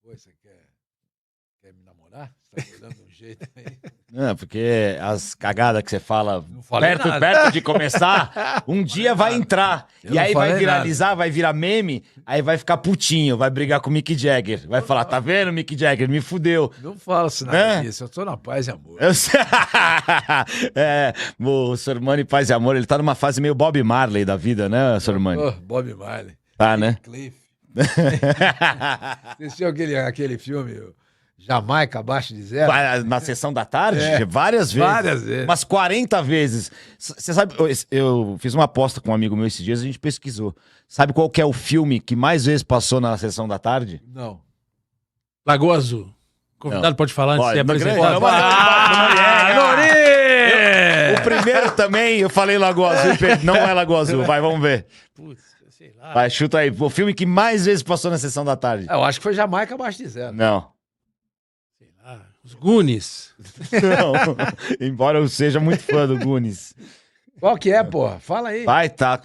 Pô, você quer me namorar? Você tá olhando de um jeito aí. Não, porque as cagadas que você fala falei perto de começar, um dia vai entrar. Eu E não aí vai falei viralizar, vai virar meme, aí vai ficar putinho, vai brigar com o Mick Jagger. Vai falar, tá vendo, Mick Jagger? Me fudeu. Não falo assim nada disso, eu tô na paz e amor. Eu sei. O Sormani Paz e Amor, ele tá numa fase meio Bob Marley da vida, né, Sormani? Oh, Bob Marley. Tá, né? Cliff. Você assistiu aquele filme, Jamaica Abaixo de Zero? Na sessão da tarde? Várias vezes. Várias vezes. Umas 40 vezes. Você sabe, eu fiz uma aposta com um amigo meu esses dias, a gente pesquisou. Sabe qual que é o filme que mais vezes passou na sessão da tarde? Não. Lagoa Azul. Convidado pode falar antes de ser apresentado. O primeiro também, eu falei Lagoa Azul, não é Lagoa Azul, vai, vamos ver. Putz, sei lá. Vai, chuta aí. O filme que mais vezes passou na sessão da tarde. Eu acho que foi Jamaica Abaixo de Zero. Não. Sei lá. Os Goonies. Não. Embora eu seja muito fã do Goonies. Qual que é, porra? Fala aí. Vai, tá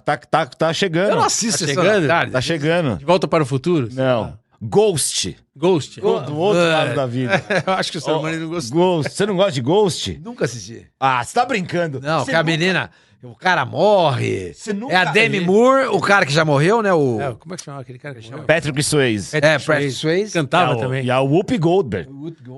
chegando. Eu não assisto Tá Sessão chegando? da Tarde. Tá chegando. De Volta para o Futuro? Não. Ghost. Ghost. Do outro lado da vida. Eu acho que o Sormani não gostou. Ghost. Você não gosta de Ghost? Nunca assisti. Ah, você tá brincando. Não, Você que a nunca- menina... O cara morre. Você nunca- É a Demi Moore, o cara que já morreu, né? O... É, como é que chama aquele cara que chama? Patrick Swayze. Patrick Swayze. Cantava também. E a Whoopi Goldberg.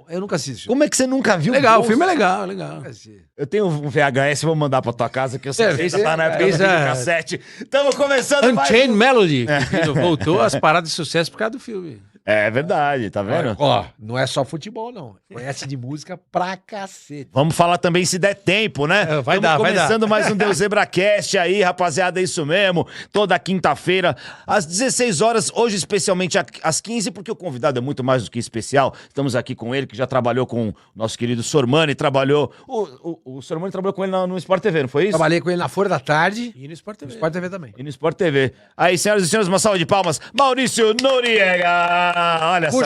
Eu nunca assisti. Como é que você nunca viu Legal, o Ghost? filme é legal, legal. Nunca assisti. Eu tenho um VHS, vou mandar pra tua casa, que eu sei que Esse você tá na época do esse é- cassete. Tamo começando mais Unchained um- Melody. Que voltou às paradas de sucesso por causa do filme. É verdade, tá vendo? Ó, não é só futebol, não. Conhece de música pra cacete. Vamos falar também se der tempo, né? Vai Tamo dar, vai começando mais um Deus Zebracast aí, rapaziada, é isso mesmo. Toda quinta-feira, às 16 horas, hoje especialmente às 15, porque o convidado é muito mais do que especial. Estamos aqui com ele, que já trabalhou com o nosso querido Sormani, trabalhou... O Sormani trabalhou com ele no Sport TV, não foi isso? Trabalhei com ele na Folha da Tarde. E no Sport TV. No Sport TV também. E no Sport TV. Aí, senhoras e senhores, uma salva de palmas. Maurício Noriega! Olha só.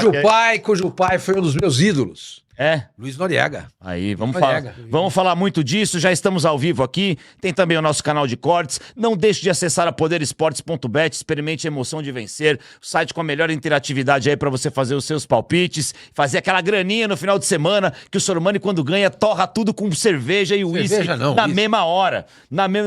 Cujo pai foi um dos meus ídolos. É? Luiz Noriega. Aí, vamos Noriega. falar muito disso, já estamos ao vivo aqui, tem também o nosso canal de cortes, não deixe de acessar a poderesportes.bet, experimente a emoção de vencer, o site com a melhor interatividade aí pra você fazer os seus palpites, fazer aquela graninha no final de semana, que o Sormani quando ganha torra tudo com cerveja e uísque Cerveja não, na uísque. mesma hora.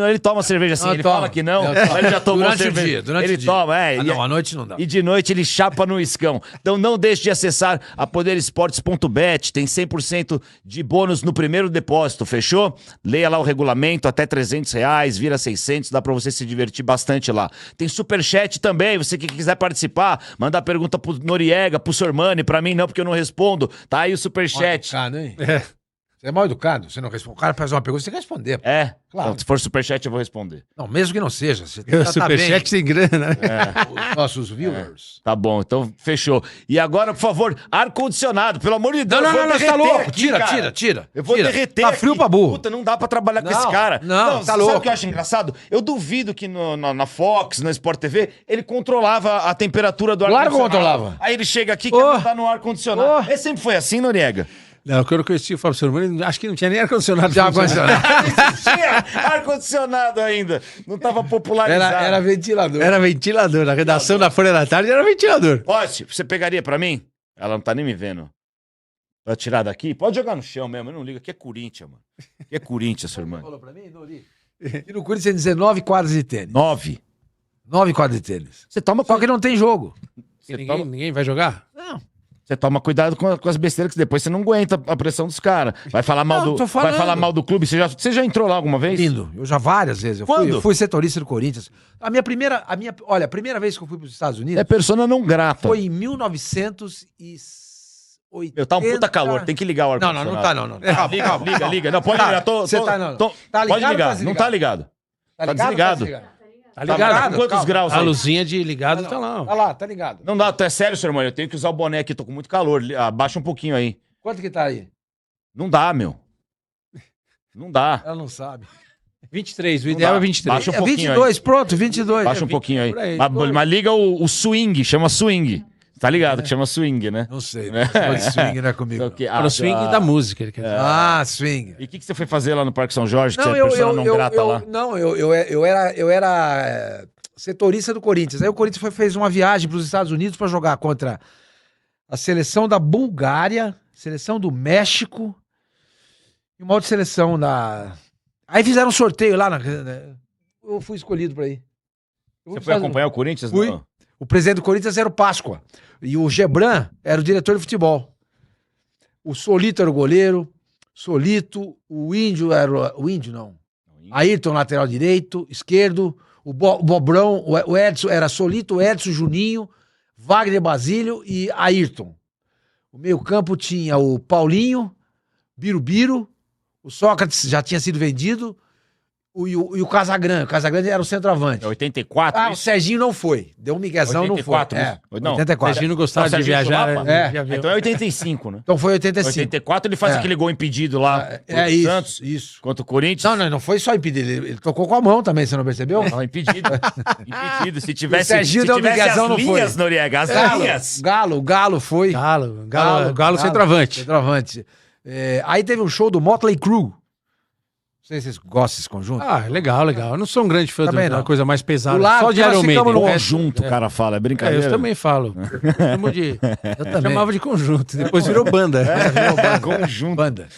Ele toma cerveja assim, Não, ele toma. fala que não, Não, mas toma. ele já tomou Durante o cerveja. dia, durante ele o dia. toma, Não, à noite não dá. E de noite ele chapa no iscão. Então não deixe de acessar a poderesportes.bet, tem 100% de bônus no primeiro depósito, fechou? Leia lá o regulamento, até R$300, vira 600, dá pra você se divertir bastante lá. Tem superchat também, você que quiser participar, mandar pergunta pro Noriega, pro Sormani, pra mim não, porque eu não respondo. Tá aí o superchat. Educado, hein? Você é mal educado. Você não responde. O cara faz uma pergunta, você tem que responder. É? Claro. Então, se for superchat eu vou responder. Não, mesmo que não seja. Você tem que O tratar bem Superchat sem grana. os nossos viewers. Tá bom, então fechou. E agora, por favor, ar-condicionado, pelo amor de Deus. Não, eu vou não, você tá derreter louco. aqui, Tira, cara. tira. Eu vou Tira. derreter Tá aqui. frio pra burro. Puta, não dá pra trabalhar com Não, esse cara. não, tá sabe louco. o que eu acho engraçado? Eu duvido que na Fox, no Sport TV, ele controlava a temperatura do Claro que ar-condicionado. controlava. Aí ele chega aqui e quer mandar no ar-condicionado. Ele sempre foi assim, Noriega? Não, quando eu conheci o Fábio Sormani, acho que não tinha nem ar-condicionado. Já ar-condicionado. Não existia ar-condicionado ainda. Não tava popularizado. Era ventilador. Era ventilador. Na redação da Folha da Tarde era ventilador. Poste, você pegaria pra mim? Ela não tá nem me vendo. Pra tirar daqui? Pode jogar no chão mesmo, eu não ligo. Aqui é Corinthians, mano. Aqui é Corinthians, seu irmão. Falou pra mim? Não li. E no Corinthians tem 19 quadras de tênis. 9. 9 quadras de tênis. Você toma, Só que não tem jogo. Ninguém vai jogar? Não. você toma cuidado com as besteiras, que depois você não aguenta a pressão dos caras. Vai falar mal Não, do. tô falando. Vai falar mal do clube. Você já entrou lá alguma vez? Lindo. Eu já várias vezes. Quando? Eu fui setorista do Corinthians. Olha, a primeira vez que eu fui para os Estados Unidos É persona não grata. foi em 1980. Meu, tá um puta calor, tem que ligar o Não, ar-condicionado. não tá não. Calma, calma, Liga, calma. liga. Não, pode Tá, ligar. você tá, não. Tá ligado pode ou ligar. tá Não desligado? tá ligado. Tá desligado. Tá Tá ligado? com quantos calma. graus A aí? luzinha de ligado tá lá. ó. Olha lá, tá ligado. Não dá, tu é sério, seu irmão? Eu tenho que usar o boné aqui, tô com muito calor. Abaixa um pouquinho aí. Quanto que tá aí? Não dá, meu. Não dá. Ela não sabe. 23, o Não ideal dá. é 23. Baixa um É pouquinho 22, pronto, 22. Baixa um pouquinho aí. por aí. Mas liga o swing, chama swing. Tá ligado que chama swing, né? Não sei. É. Não de swing não é comigo. Então, não. Para o swing da música, ele quer dizer. Ah, swing. E o que você foi fazer lá no Parque São Jorge, que Não, você é persona não grata lá? Não, eu era setorista do Corinthians. Aí o Corinthians fez uma viagem para os Estados Unidos para jogar contra a seleção da Bulgária, seleção do México e uma outra seleção da... Aí fizeram um sorteio lá, eu fui escolhido pra ir. Você foi acompanhar o Corinthians? Fui. Não? O presidente do Corinthians era o Páscoa. E o Gebran era o diretor de futebol. O Solito era o goleiro. Solito. O Índio era o Índio, não. Ayrton, lateral direito, esquerdo. O Bobrão, o Edson era Solito, Edson, Juninho, Wagner Basílio e Ayrton. O meio-campo tinha o Paulinho, Birubiru, o Sócrates já tinha sido vendido, e o Casagrande. O Casagrande era o centroavante. É 84? O Serginho não foi. Deu um miguezão, 84, não foi. não. 84. O Serginho não gostava de viajar. Então é 85, né? Então foi 85. 84 ele faz aquele gol impedido lá É contra o Santos, isso. contra o Corinthians. Não foi só impedido. Ele tocou com a mão também, você não percebeu? Não, impedido. Impedido. Se tivesse, O Serginho deu miguezão, não foi. linhas, Noriega, as linhas. O Galo foi. Galo centroavante. Centroavante. Aí teve um show do Motley Crue. Não sei se vocês gostam desse conjunto. Ah, legal. Eu não sou um grande fã Também da não. coisa mais pesada. Do lado, Só de nós Iron ficamos Maiden. no Conjunto, o cara fala, é brincadeira. Eu também falo. Eu também. Chamava de conjunto, depois virou banda. Conjunto. Banda.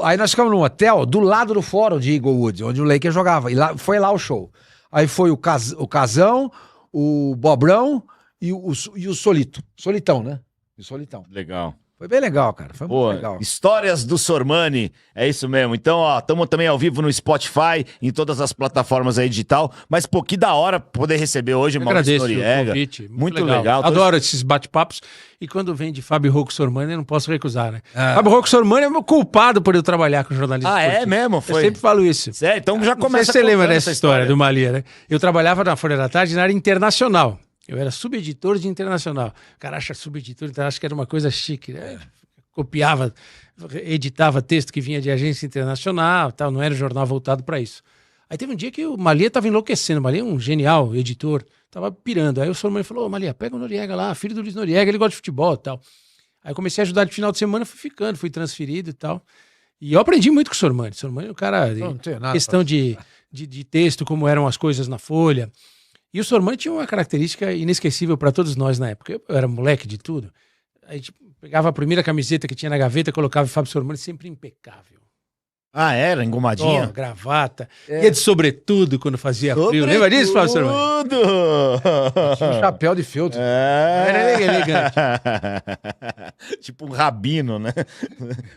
Aí nós ficamos num hotel do lado do fórum de Eaglewood, onde o Lakers jogava. E foi lá o show. Aí foi o Casão, o Bobrão e o Solito. Solitão, né? O Solitão. Legal. Foi bem legal, cara. Foi muito legal. Histórias do Sormani, é isso mesmo. Então, ó, estamos também ao vivo no Spotify, em todas as plataformas aí digital, mas pô, que da hora poder receber hoje o Maurício Noriega. O convite, muito legal. Adoro esses bate-papos. E quando vem de Fábio Rocco Sormani, eu não posso recusar, né? Fábio Rocco Sormani é meu culpado por eu trabalhar com jornalismo esportivo. É mesmo? Foi? Eu sempre falo isso. Sério? Então já Não sei começa se você lembra contando dessa história do Malia, né? Eu trabalhava na Folha da Tarde na área internacional. Eu era subeditor de internacional. O cara acha subeditor, então acha que era uma coisa chique, né? Copiava, editava texto que vinha de agência internacional, tal, não era um jornal voltado para isso. Aí teve um dia que o Malia estava enlouquecendo, o Malia é um genial editor, estava pirando. Aí o Sormani falou: Malia, pega o Noriega lá, filho do Luiz Noriega, ele gosta de futebol e tal. Aí eu comecei a ajudar de final de semana, fui transferido e tal. E eu aprendi muito com o Sormani. O Sormani é um cara, questão de texto, como eram as coisas na Folha. E o Sormani tinha uma característica inesquecível para todos nós na época. Eu era moleque de tudo. Aí tipo, pegava a primeira camiseta que tinha na gaveta, colocava o Fábio Sormani, sempre impecável. Ah, era? Engomadinha? Gravata. Ia de sobretudo quando fazia frio. Lembra disso, Fábio Sormani? Tinha um chapéu de feltro. Era elegante. Tipo um rabino, né?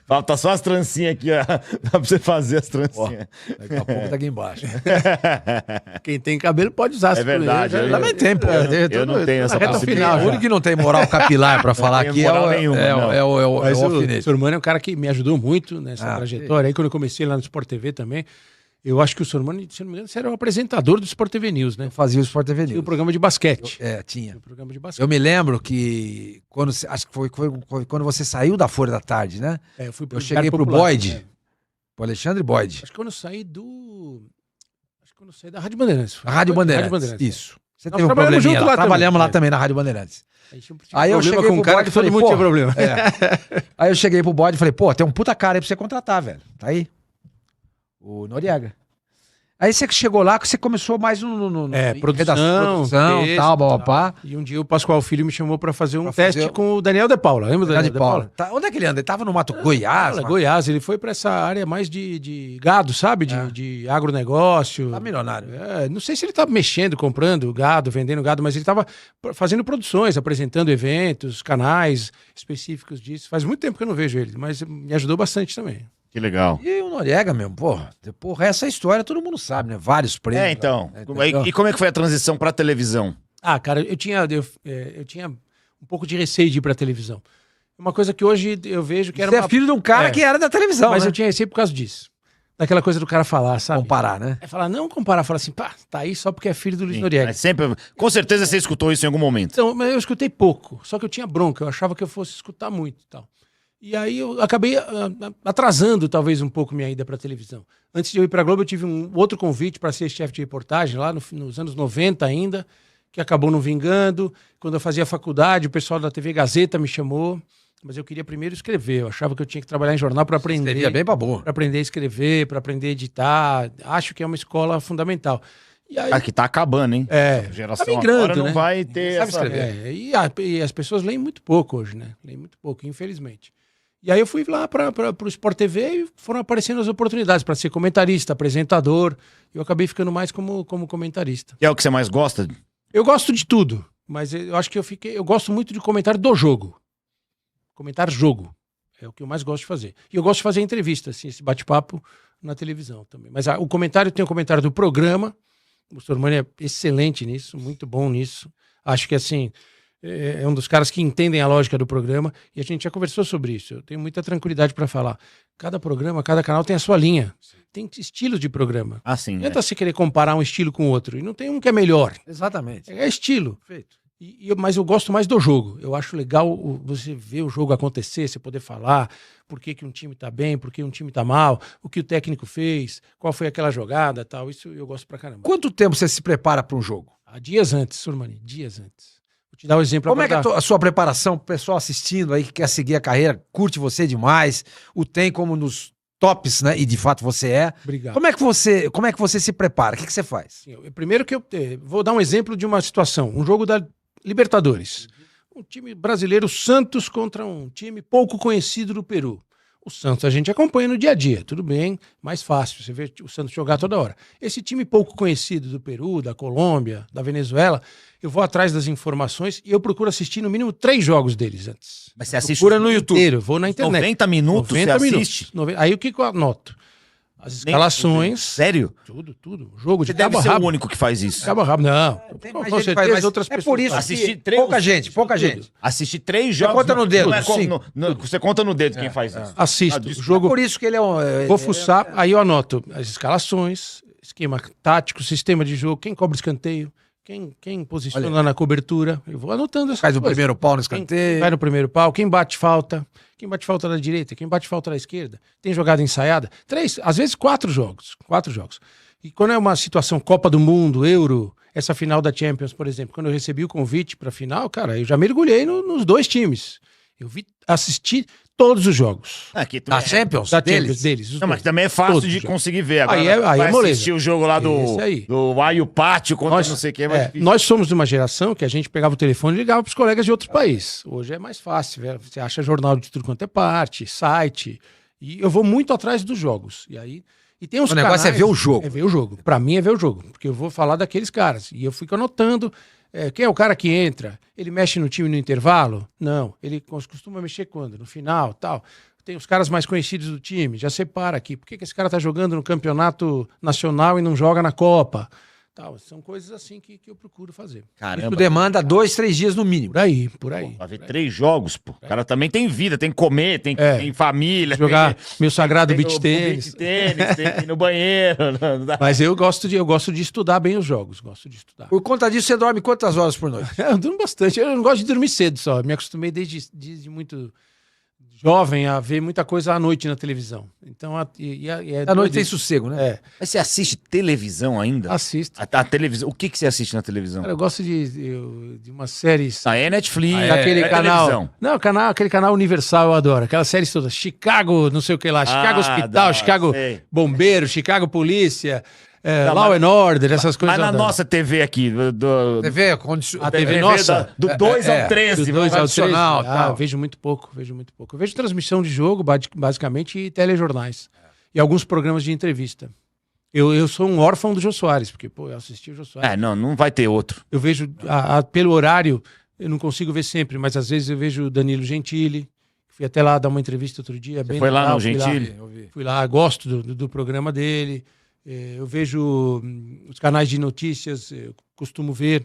Falta só as trancinhas aqui, ó. Dá pra você fazer as trancinhas. Daqui a pouco tá aqui embaixo. Quem tem cabelo pode usar. É verdade. Eu também tem, pô. Eu não tenho essa possibilidade. O único que não tem moral capilar pra falar Não aqui tem moral nenhuma, é o Mas o alfinete. Sormani é um cara que me ajudou muito nessa trajetória. Aí quando eu comecei lá no Sport TV também, eu acho que o Sormani, se não me engano, você era o apresentador do Sport TV News, né? Eu fazia o Sport TV Tinha o News. programa de basquete. Tinha. O programa de basquete. Eu me lembro que acho que foi quando você saiu da Folha da Tarde, né? Eu fui Eu cheguei pro Popular, Boyd, né? pro Alexandre Boyd. Acho que quando eu saí da Rádio Bandeirantes. A Rádio Bandeirantes. Isso. Você Nós teve um trabalhamos probleminha junto lá. lá Trabalhamos lá também. também na Rádio Bandeirantes. Aí eu cheguei com com o um cara Boyd que e falei, todo mundo tinha pô, problema. Aí eu cheguei pro Boyd e falei, pô, tem um puta cara aí pra você contratar, velho. Tá aí. O Noriega. Aí você chegou lá, que você começou mais no produção, texto, tal, babapá. E um dia o Pascoal Filho me chamou pra fazer um Pra teste fazer- com o Daniel de Paula. Lembra do Daniel Daniel de de Paula? Paula. Onde é que ele anda? Ele tava no Mato Goiás? Goiás, ele foi pra essa área mais de gado, sabe? De agronegócio. Tá milionário. Não sei se ele tá mexendo, comprando gado, vendendo gado, mas ele tava fazendo produções, apresentando eventos, canais específicos disso. Faz muito tempo que eu não vejo ele, mas me ajudou bastante também. Que legal. E o Noriega mesmo, porra. Essa história todo mundo sabe, né? Vários prêmios. Então. Entendeu? E como é que foi a transição pra televisão? Ah, cara, eu tinha um pouco de receio de ir pra televisão. Uma coisa que hoje eu vejo que era Você é filho de um cara que era da televisão, mas né? eu tinha receio por causa disso. Daquela coisa do cara falar, sabe? Comparar, né? É falar, não comparar, falar assim, pá, tá aí só porque é filho do Luiz Sim, Noriega. mas sempre, com certeza você escutou isso em algum momento. Então, mas eu escutei pouco, só que eu tinha bronca, eu achava que eu fosse escutar muito e tal. E aí eu acabei atrasando talvez um pouco minha ida para televisão. Antes de eu ir para a Globo, eu tive um outro convite para ser chefe de reportagem lá nos anos 90 ainda, que acabou não vingando. Quando eu fazia faculdade, o pessoal da TV Gazeta me chamou, mas eu queria primeiro escrever. Eu achava que eu tinha que trabalhar em jornal para aprender. Escrevia bem pra boa. Para aprender a escrever, para aprender a editar. Acho que é uma escola fundamental. E aí, Que tá acabando, hein? É, A geração tá migrando, agora não né? vai ter Sabe essa... escrever. E as pessoas leem muito pouco hoje, né? Leem muito pouco, infelizmente. E aí eu fui lá para o Sport TV e foram aparecendo as oportunidades para ser comentarista, apresentador. Eu acabei ficando mais como comentarista. Que é o que você mais gosta? Eu gosto de tudo, mas eu acho que eu gosto muito de comentário do jogo. Comentar jogo. É o que eu mais gosto de fazer. E eu gosto de fazer entrevista, assim, esse bate-papo na televisão também. Mas o comentário, tem o comentário do programa. O Sormani é excelente nisso, muito bom nisso. Acho que, assim, é um dos caras que entendem a lógica do programa. E a gente já conversou sobre isso. Eu tenho muita tranquilidade para falar. Cada programa, cada canal tem a sua linha. Tem estilos de programa. Ah, sim. Não adianta você querer comparar um estilo com o outro. E não tem um que é melhor. Exatamente. É estilo. Perfeito. Mas eu gosto mais do jogo. Eu acho legal você ver o jogo acontecer, você poder falar por que um time tá bem, por que um time tá mal, o que o técnico fez, qual foi aquela jogada, tal. Isso eu gosto pra caramba. Quanto tempo você se prepara para um jogo? Há dias antes, Sormani, dias antes. Vou te dar um exemplo. Como é que é agora a sua preparação, o pessoal assistindo aí que quer seguir a carreira, curte você demais, o tem como nos tops, né? E de fato você é. Obrigado. Como é que você se prepara? O que você faz? Primeiro que eu vou dar um exemplo de uma situação. Um jogo da Libertadores. Um time brasileiro, Santos, contra um time pouco conhecido do Peru. O Santos a gente acompanha no dia a dia, tudo bem, mais fácil, você vê o Santos jogar toda hora. Esse time pouco conhecido do Peru, da Colômbia, da Venezuela, eu vou atrás das informações e eu procuro assistir no mínimo 3 jogos deles antes. Mas você assiste Procura no YouTube. Inteiro, vou na internet. 90 minutos 90 você minutos. assiste? Aí o que eu anoto? As escalações, Sério? tudo. Jogo de Você deve cabo a ser o rabo. único que faz isso. Cabo a rabo, não. Tem Com mais gente que certeza faz, mas outras é pessoas por isso fazem. Assistir que pouca gente. Assistir 3 jogos. conta no dedo, Não é como- 5. você conta no dedo quem faz isso. Assisto. desculpa. Jogo, Por isso que ele é um... vou fuçar, aí eu anoto as escalações, esquema tático, sistema de jogo, quem cobra escanteio, quem posiciona na cobertura. Eu vou anotando essas Faz o coisas. primeiro pau no Quem escanteio. vai no primeiro pau, quem bate falta da direita, quem bate falta da esquerda, tem jogada ensaiada. 3, às vezes 4 jogos. 4 jogos. E quando é uma situação Copa do Mundo, Euro, essa final da Champions, por exemplo, quando eu recebi o convite pra final, cara, eu já mergulhei nos 2 times. Eu assisti todos os jogos. Aqui, Da Champions? Da deles? Champions, deles. os Não, mas dois. também é fácil Todos de os jogos. conseguir ver. Agora Aí é vai moleza. assistir o jogo lá Esse aí. do Aio Pátio contra não sei quem. Nós somos de uma geração que a gente pegava o telefone e ligava para os colegas de outro país. Hoje é mais fácil, você acha jornal de tudo quanto é parte, site, e eu vou muito atrás dos jogos. E tem uns O negócio é ver o jogo. É ver o jogo. Para mim é ver o jogo, porque eu vou falar daqueles caras. E eu fico anotando quem é o cara que entra. Ele mexe no time no intervalo? Não. Ele costuma mexer quando? No final, tal. Tem os caras mais conhecidos do time, já separa aqui. Por que esse cara tá jogando no campeonato nacional e não joga na Copa? Tal. São coisas assim que eu procuro fazer. Caramba. Isso demanda 2, 3 dias no mínimo. Por aí. Vai ver 3 jogos, pô. O cara também tem vida, tem que comer, tem família. Jogar meu sagrado tem beach o tênis. beach tênis, tem que ir no banheiro. Não dá. Mas eu gosto de estudar bem os jogos. Gosto de estudar. Por conta disso, você dorme quantas horas por noite? Eu durmo bastante. Eu não gosto de dormir cedo só. Me acostumei desde muito jovem a ver muita coisa à noite na televisão. Então, À noite tem sossego, né? É, Mas você assiste televisão ainda? assisto. A televisão. O que você assiste na televisão? Cara, eu gosto de umas séries. É Netflix. Daquele canal. televisão. Não, aquele canal Universal eu adoro. Aquelas séries todas. Chicago, não sei o que lá. Chicago Hospital, Chicago sei. Bombeiro, Chicago Polícia, Tá, Law mas- and Order, essas coisas. Mas na eu adoro. nossa TV aqui, TV, A TV nossa? do 2 ao 13, Do 2 ao 13. tradicional, tal. Vejo muito pouco. Eu vejo transmissão de jogo, basicamente, e telejornais. E alguns programas de entrevista. Eu sou um órfão do Jô Soares, porque, eu assisti o Jô Soares. não vai ter outro. Eu vejo, pelo horário, eu não consigo ver sempre, mas às vezes eu vejo o Danilo Gentili. Fui até lá dar uma entrevista outro dia. Bem foi lá legal, no Gentili? Fui lá, gosto do programa dele. Eu vejo os canais de notícias, eu costumo ver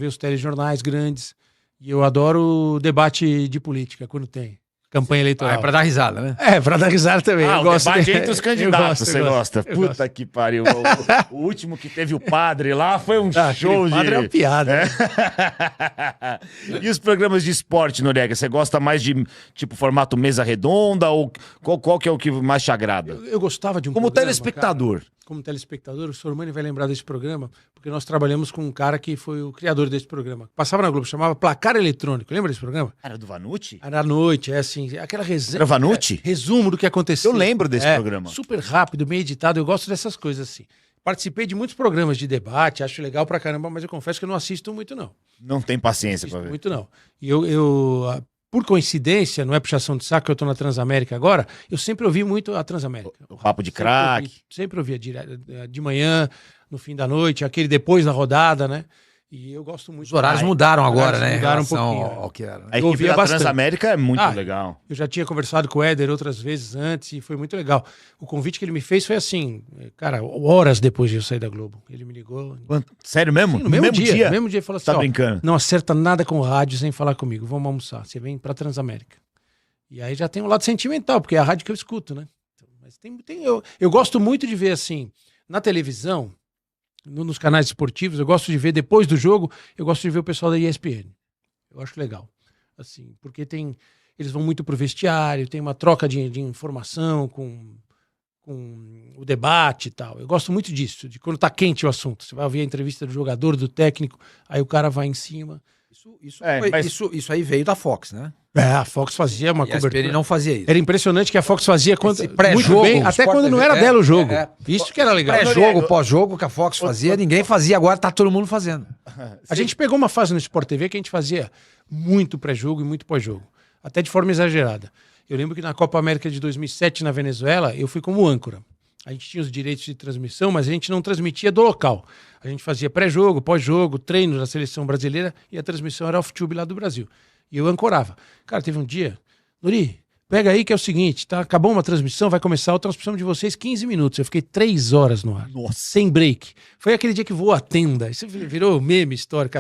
os telejornais grandes. E eu adoro o debate de política, quando tem. Campanha eleitoral. É pra dar risada, né? Pra dar risada também. Ah, eu o gosto debate de- entre os eu candidatos, gosto, você eu gosto, gosta. eu Puta gosto. que pariu. O último que teve o padre lá foi um show Aquele padre é uma piada. E os programas de esporte, Noriega? Você gosta mais de, tipo, formato mesa redonda? Ou qual que é o que mais te agrada? Eu gostava de um Como programa, telespectador. cara. Como telespectador, o Sormani vai lembrar desse programa, porque nós trabalhamos com um cara que foi o criador desse programa. Passava na Globo, chamava Placar Eletrônico. Lembra desse programa? Era do Vanucci? Era à noite, assim, aquela resenha. Era Vanucci? Resumo do que aconteceu. Eu lembro desse programa. Super rápido, meio editado. Eu gosto dessas coisas assim. participei de muitos programas de debate, acho legal pra caramba, mas eu confesso que eu não assisto muito, não. Não tem paciência pra Assisto ver. muito, não. E eu, por coincidência, não é puxação de saco, eu tô na Transamérica agora, eu sempre ouvi muito a Transamérica. O papo de craque. Sempre ouvia de manhã, no fim da noite, aquele depois da rodada, né? E eu gosto muito. Os horários mudaram agora, né? em Mudaram um relação pouquinho. ao que era. A Eu equipe ouvia da bastante. Transamérica é muito Ah, legal. Eu já tinha conversado com o Éder outras vezes antes e foi muito legal. O convite que ele me fez foi assim, cara, horas depois de eu sair da Globo. Ele me ligou. Sério mesmo? Sim, no mesmo dia. No mesmo dia ele falou assim, Tá ó, brincando? não acerta nada com o rádio sem falar comigo. Vamos almoçar. Você vem pra Transamérica. E aí já tem um lado sentimental, porque é a rádio que eu escuto, né? Então, mas eu gosto muito de ver assim, na televisão, nos canais esportivos, eu gosto de ver depois do jogo, eu gosto de ver o pessoal da ESPN. Eu acho legal. Assim, porque eles vão muito pro vestiário, tem uma troca de informação com o debate e tal. Eu gosto muito disso, de quando tá quente o assunto. Você vai ouvir a entrevista do jogador, do técnico, aí o cara vai em cima. Isso aí veio da Fox, né? A Fox fazia uma E a ESPN cobertura. não fazia isso. Era impressionante que a Fox fazia Esse muito pré-jogo, bem, o até Sport quando não TV, era dela o jogo. é. Isso que era legal. Pré-jogo, pós-jogo que a Fox fazia, ninguém fazia, agora tá todo mundo fazendo. A gente pegou uma fase no Sport TV que a gente fazia muito pré-jogo e muito pós-jogo. Até de forma exagerada. Eu lembro que na Copa América de 2007, na Venezuela, eu fui como âncora. A gente tinha os direitos de transmissão, mas a gente não transmitia do local. A gente fazia pré-jogo, pós-jogo, treino da seleção brasileira e a transmissão era off-tube lá do Brasil. E eu ancorava. Cara, teve um dia... Nuri, pega aí que é o seguinte, tá? Acabou uma transmissão, vai começar a transmissão de vocês 15 minutos. Eu fiquei 3 horas no ar. Nossa. Sem break. Foi aquele dia que voou a tenda. Isso virou meme histórico.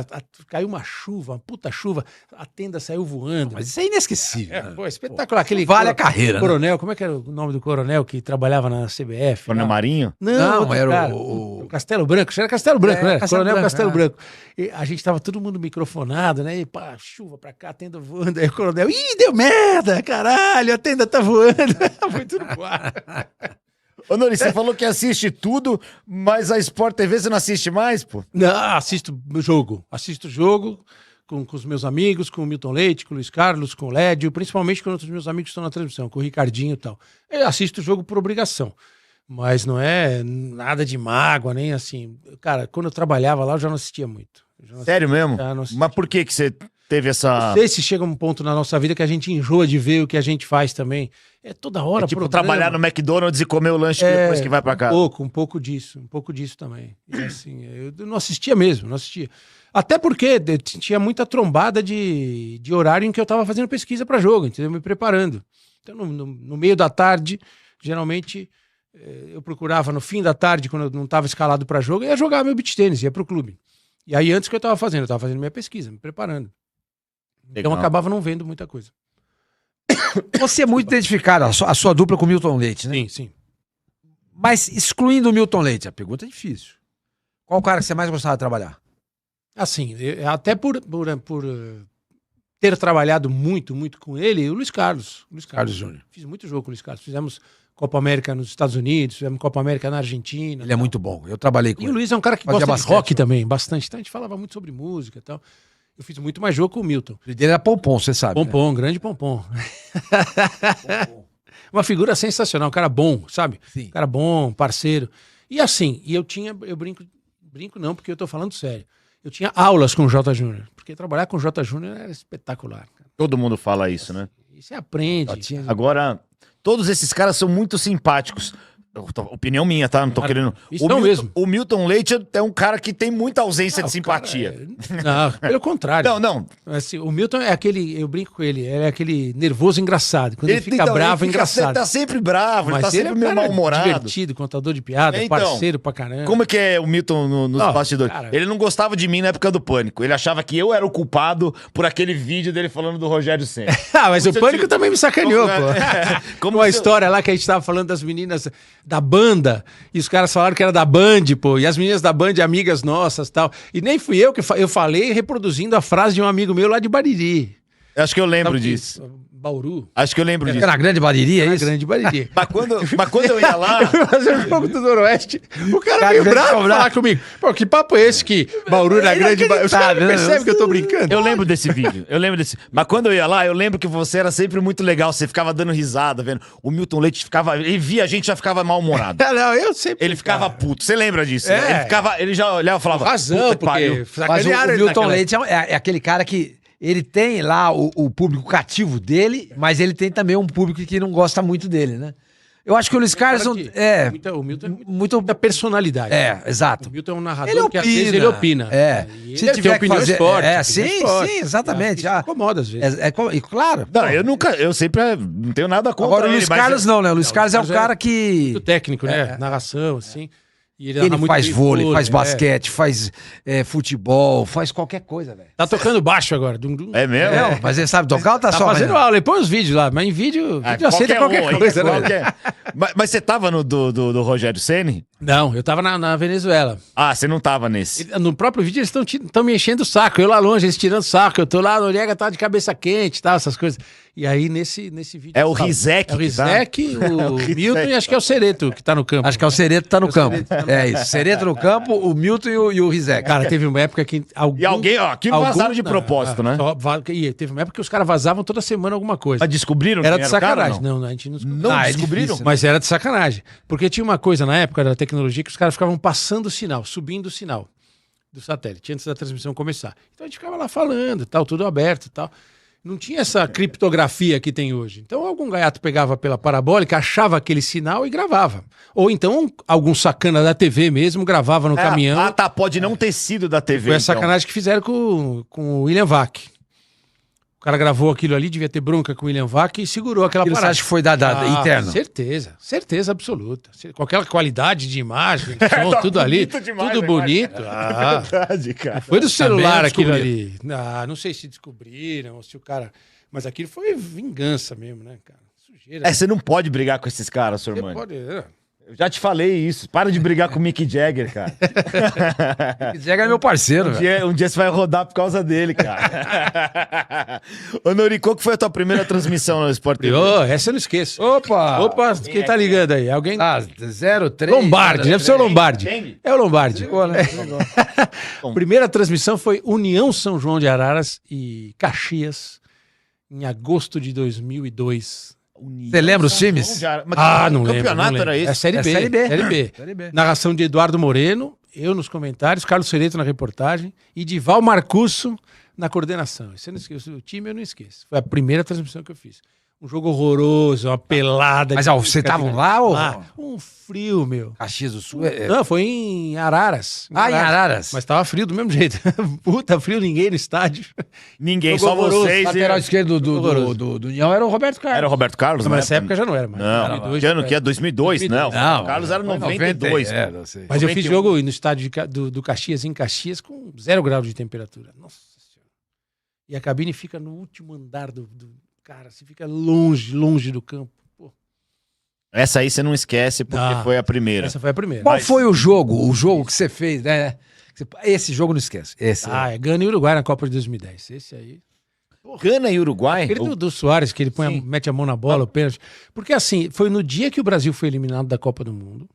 Caiu uma chuva, uma puta chuva. A tenda saiu voando. Mas isso é inesquecível. né? Pô, espetacular. Aquele Vale a carreira, né? coronel, como é que era o nome do coronel que trabalhava na CBF? Coronel lá? Marinho? Não, outro era cara. o- Castelo Branco. Era Castelo Branco, né? Castelo Coronel Branco, Castelo é. Branco. E a gente tava todo mundo microfonado, né? E pá, chuva pra cá, a tenda voando. Aí o coronel, ih, deu merda, caralho, a tenda tá voando. Foi tudo pro ar. Ô, Nori, você falou que assiste tudo, mas a Sport TV você não assiste mais, pô? Não, assisto o jogo com os meus amigos, com o Milton Leite, com o Luiz Carlos, com o Lédio, principalmente com outros meus amigos que estão na transmissão, com o Ricardinho e tal. Eu assisto o jogo por obrigação, mas não é nada de mágoa, nem assim. Cara, quando eu trabalhava lá, eu já não assistia muito. Sério mesmo? Já não assisti. Mas por que você teve essa... Não sei se chega um ponto na nossa vida que a gente enjoa de ver o que a gente faz também. É toda hora tipo, programa. trabalhar no McDonald's e comer o lanche depois que vai pra casa? Um pouco disso também. E, assim, eu não assistia mesmo, não assistia. Até porque tinha muita trombada de horário em que eu tava fazendo pesquisa para jogo, entendeu? Me preparando. Então, no meio da tarde, geralmente, eu procurava no fim da tarde, quando eu não tava escalado para jogo, eu ia jogar meu beach tênis, ia pro clube. E aí, antes que eu tava fazendo minha pesquisa, me preparando. Então, eu acabava não vendo muita coisa. Você é muito identificado, a sua dupla com o Milton Leite, né? Sim, sim. Mas excluindo o Milton Leite, a pergunta é difícil. Qual o cara que você mais gostava de trabalhar? Assim, até por ter trabalhado muito com ele, o Luiz Carlos. Carlos Júnior. Fiz muito jogo com o Luiz Carlos. Fizemos Copa América nos Estados Unidos, fizemos Copa América na Argentina. Ele é muito bom. Eu trabalhei com E ele. o Luiz é um cara que Fazia gosta de basquete, rock né? também, bastante. Então a gente falava muito sobre música e tal. Eu fiz muito mais jogo com o Milton. O dele era Pompom, você sabe. Pompom, grande Pompom. Uma figura sensacional, um cara bom, sabe? Sim. Um cara bom, parceiro. E assim, eu brinco não, porque eu tô falando sério. Eu tinha aulas com o J. Júnior, porque trabalhar com o J. Júnior era espetacular. Cara. Todo mundo fala isso, né? E você aprende. Agora, todos esses caras são muito simpáticos. Opinião minha, tá? Não tô querendo... Isso não mesmo. O Milton Leite é um cara que tem muita ausência de simpatia. Não, pelo contrário. Não. Assim, o Milton é aquele, eu brinco com ele, é aquele nervoso engraçado. Quando ele fica bravo, é engraçado. Ele tá sempre bravo, ele tá sempre meio mal-humorado. Divertido, contador de piada, Então, parceiro pra caramba. Como é que é o Milton nos bastidores? cara. Ele não gostava de mim na época do Pânico. Ele achava que eu era o culpado por aquele vídeo dele falando do Rogério Ceni. Mas o Pânico também me sacaneou, pô. Como Uma se- história lá que a gente tava falando das meninas da banda, e os caras falaram que era da Band, pô, e as meninas da Band, amigas nossas e tal. E nem fui eu que eu falei reproduzindo a frase de um amigo meu lá de Bariri. Acho que eu lembro Sabe que- disso. Bauru. Acho que eu lembro disso. Era na Grande Bariri, é Na isso? Grande Bariri. Mas quando eu ia lá... Fazer um jogo do Noroeste. O cara Cara, veio veio bravo cobrar. falar comigo. Pô, que papo é esse que Bauru na Grande Bariri? Os caras Inacreditável, né? percebem que eu tô brincando? Eu lembro desse vídeo, Mas quando eu ia lá, eu lembro que você era sempre muito legal, você ficava dando risada, vendo. O Milton Leite ficava, ele via a gente, já ficava mal-humorado. Não, eu sempre... Ele ficava puto, você lembra disso? É. Né? Ele já olhava e falava... Razão, "Puta que pariu." porque... Mas o sacanearam ele Milton naquela- Leite é aquele cara que ele tem lá o público cativo dele, mas ele tem também um público que não gosta muito dele, né? Eu acho que o Luiz Carlos Cara de- O Milton é muito... muita personalidade. exato. O Milton é um narrador Ele que às vezes ele opina. É. E Se ele tiver tem que opiniões fazer... fortes. sim, opiniões fortes. sim, exatamente. Isso incomoda às vezes. E claro. Não, eu sempre não tenho nada contra Agora o ele, Luiz mas- Carlos não, né? O Luiz Carlos é um Carlos é cara que... Muito técnico, né? Narração, assim. E Ele narra muito faz bem vôlei, faz é. basquete, faz futebol, faz qualquer coisa, velho. Tá tocando baixo agora. Dum, dum. É mesmo? Não, mas ele sabe tocar ou tá, Tá só fazendo vendo? aula. Ele põe os vídeos lá. Mas em vídeo aceita qualquer hein? coisa, né? Qualquer- Mas você tava no do Rogério Ceni? Não, eu tava na Venezuela. Ah, você não tava nesse. No próprio vídeo eles estão me enchendo o saco. Eu lá longe, eles tirando o saco. Eu tô lá, Noriega tá de cabeça quente e tal, essas coisas. E aí nesse vídeo... É o sabe? Rizek É o que tá? Rizek, o Rizek. Milton e acho que é o Cereto que tá no campo. Acho que é o Cereto que tá no campo. É isso. Cereto no campo, o Milton e o Rizek. Cara, teve uma época que... E alguém, ó, aqui vazaram de propósito, né? Teve uma época que os caras vazavam toda semana alguma coisa. Mas descobriram Era quem de o cara, sacanagem. não? Não, a gente não descobriu. Não é descobriram? difícil, Mas era de sacanagem. Porque tinha uma coisa na época da tecnologia que os caras ficavam passando o sinal, subindo o sinal do satélite, antes da transmissão começar. Então a gente ficava lá falando, tal, tudo aberto e tal. Não tinha essa criptografia que tem hoje. Então algum gaiato pegava pela parabólica, achava aquele sinal e gravava. Ou então algum sacana da TV mesmo gravava no caminhão. Ah, tá. Pode não ter sido da TV. Foi a então. sacanagem que fizeram com o William Vac. O cara gravou aquilo ali, devia ter bronca com o William Vac e segurou aquela Aquilo você parada. acha que foi da interno? Certeza absoluta. Com aquela qualidade de imagem, som, tudo ali, bonito demais tudo a bonito. É verdade, cara. Foi do celular Também aquilo ali. Não sei se descobriram, ou se o cara... Mas aquilo foi vingança mesmo, né, cara? Sujeira. Você não pode brigar com esses caras, Você Sormani. pode... Eu já te falei isso. Para de brigar com o Mick Jagger, cara. O Jagger é meu parceiro, velho. Um dia você vai rodar por causa dele, cara. Ô, Nori, qual que foi a tua primeira transmissão no Sport TV? Essa eu não esqueço. Opa! Opa, quem tá ligando aí? Alguém... Ah, 03. Lombardi, deve ser o Lombardi. Quem? É o Lombardi. Ligou, né? Primeira transmissão foi União São João de Araras e Caxias, em agosto de 2002. Você lembra os times? Não lembro. Campeonato não lembro. era esse? É Série É B. Série B. Série B. Série B. Narração de Eduardo Moreno, eu nos comentários, Carlos Cereto na reportagem e Dival Marcusso na coordenação. Isso eu não esqueço. O time eu não esqueço. Foi a primeira transmissão que eu fiz. Um jogo horroroso, uma pelada. Mas, de- ó, você estavam lá ou... Um frio, meu. Caxias do Sul? Não, foi em Araras. Em Araras. Mas tava frio do mesmo jeito. Puta frio, ninguém no estádio. Ninguém, Jogo só horroroso. vocês. Lateral E... esquerdo do União era o Roberto Carlos. Era o Roberto Carlos, Mas né? nessa época já não era mais. Não, 2002, que ano que é? é. 2002, não. Não, O Carlos era foi 92. 90, não sei. Mas eu fiz 91. jogo no estádio do Caxias, em Caxias, com 0 grau de temperatura. Nossa Senhora. E a cabine fica no último andar do... Cara, você fica longe do campo. Pô, Essa aí você não esquece porque Ah, foi a primeira. essa foi a primeira. Qual foi o jogo? O jogo que você fez, né? Esse jogo não esquece. Esse. É Gana e Uruguai na Copa de 2010. Esse aí. Gana e Uruguai? Aquele do Soares, que ele mete a mão na bola, o pênalti. Porque assim, foi no dia que o Brasil foi eliminado da Copa do Mundo.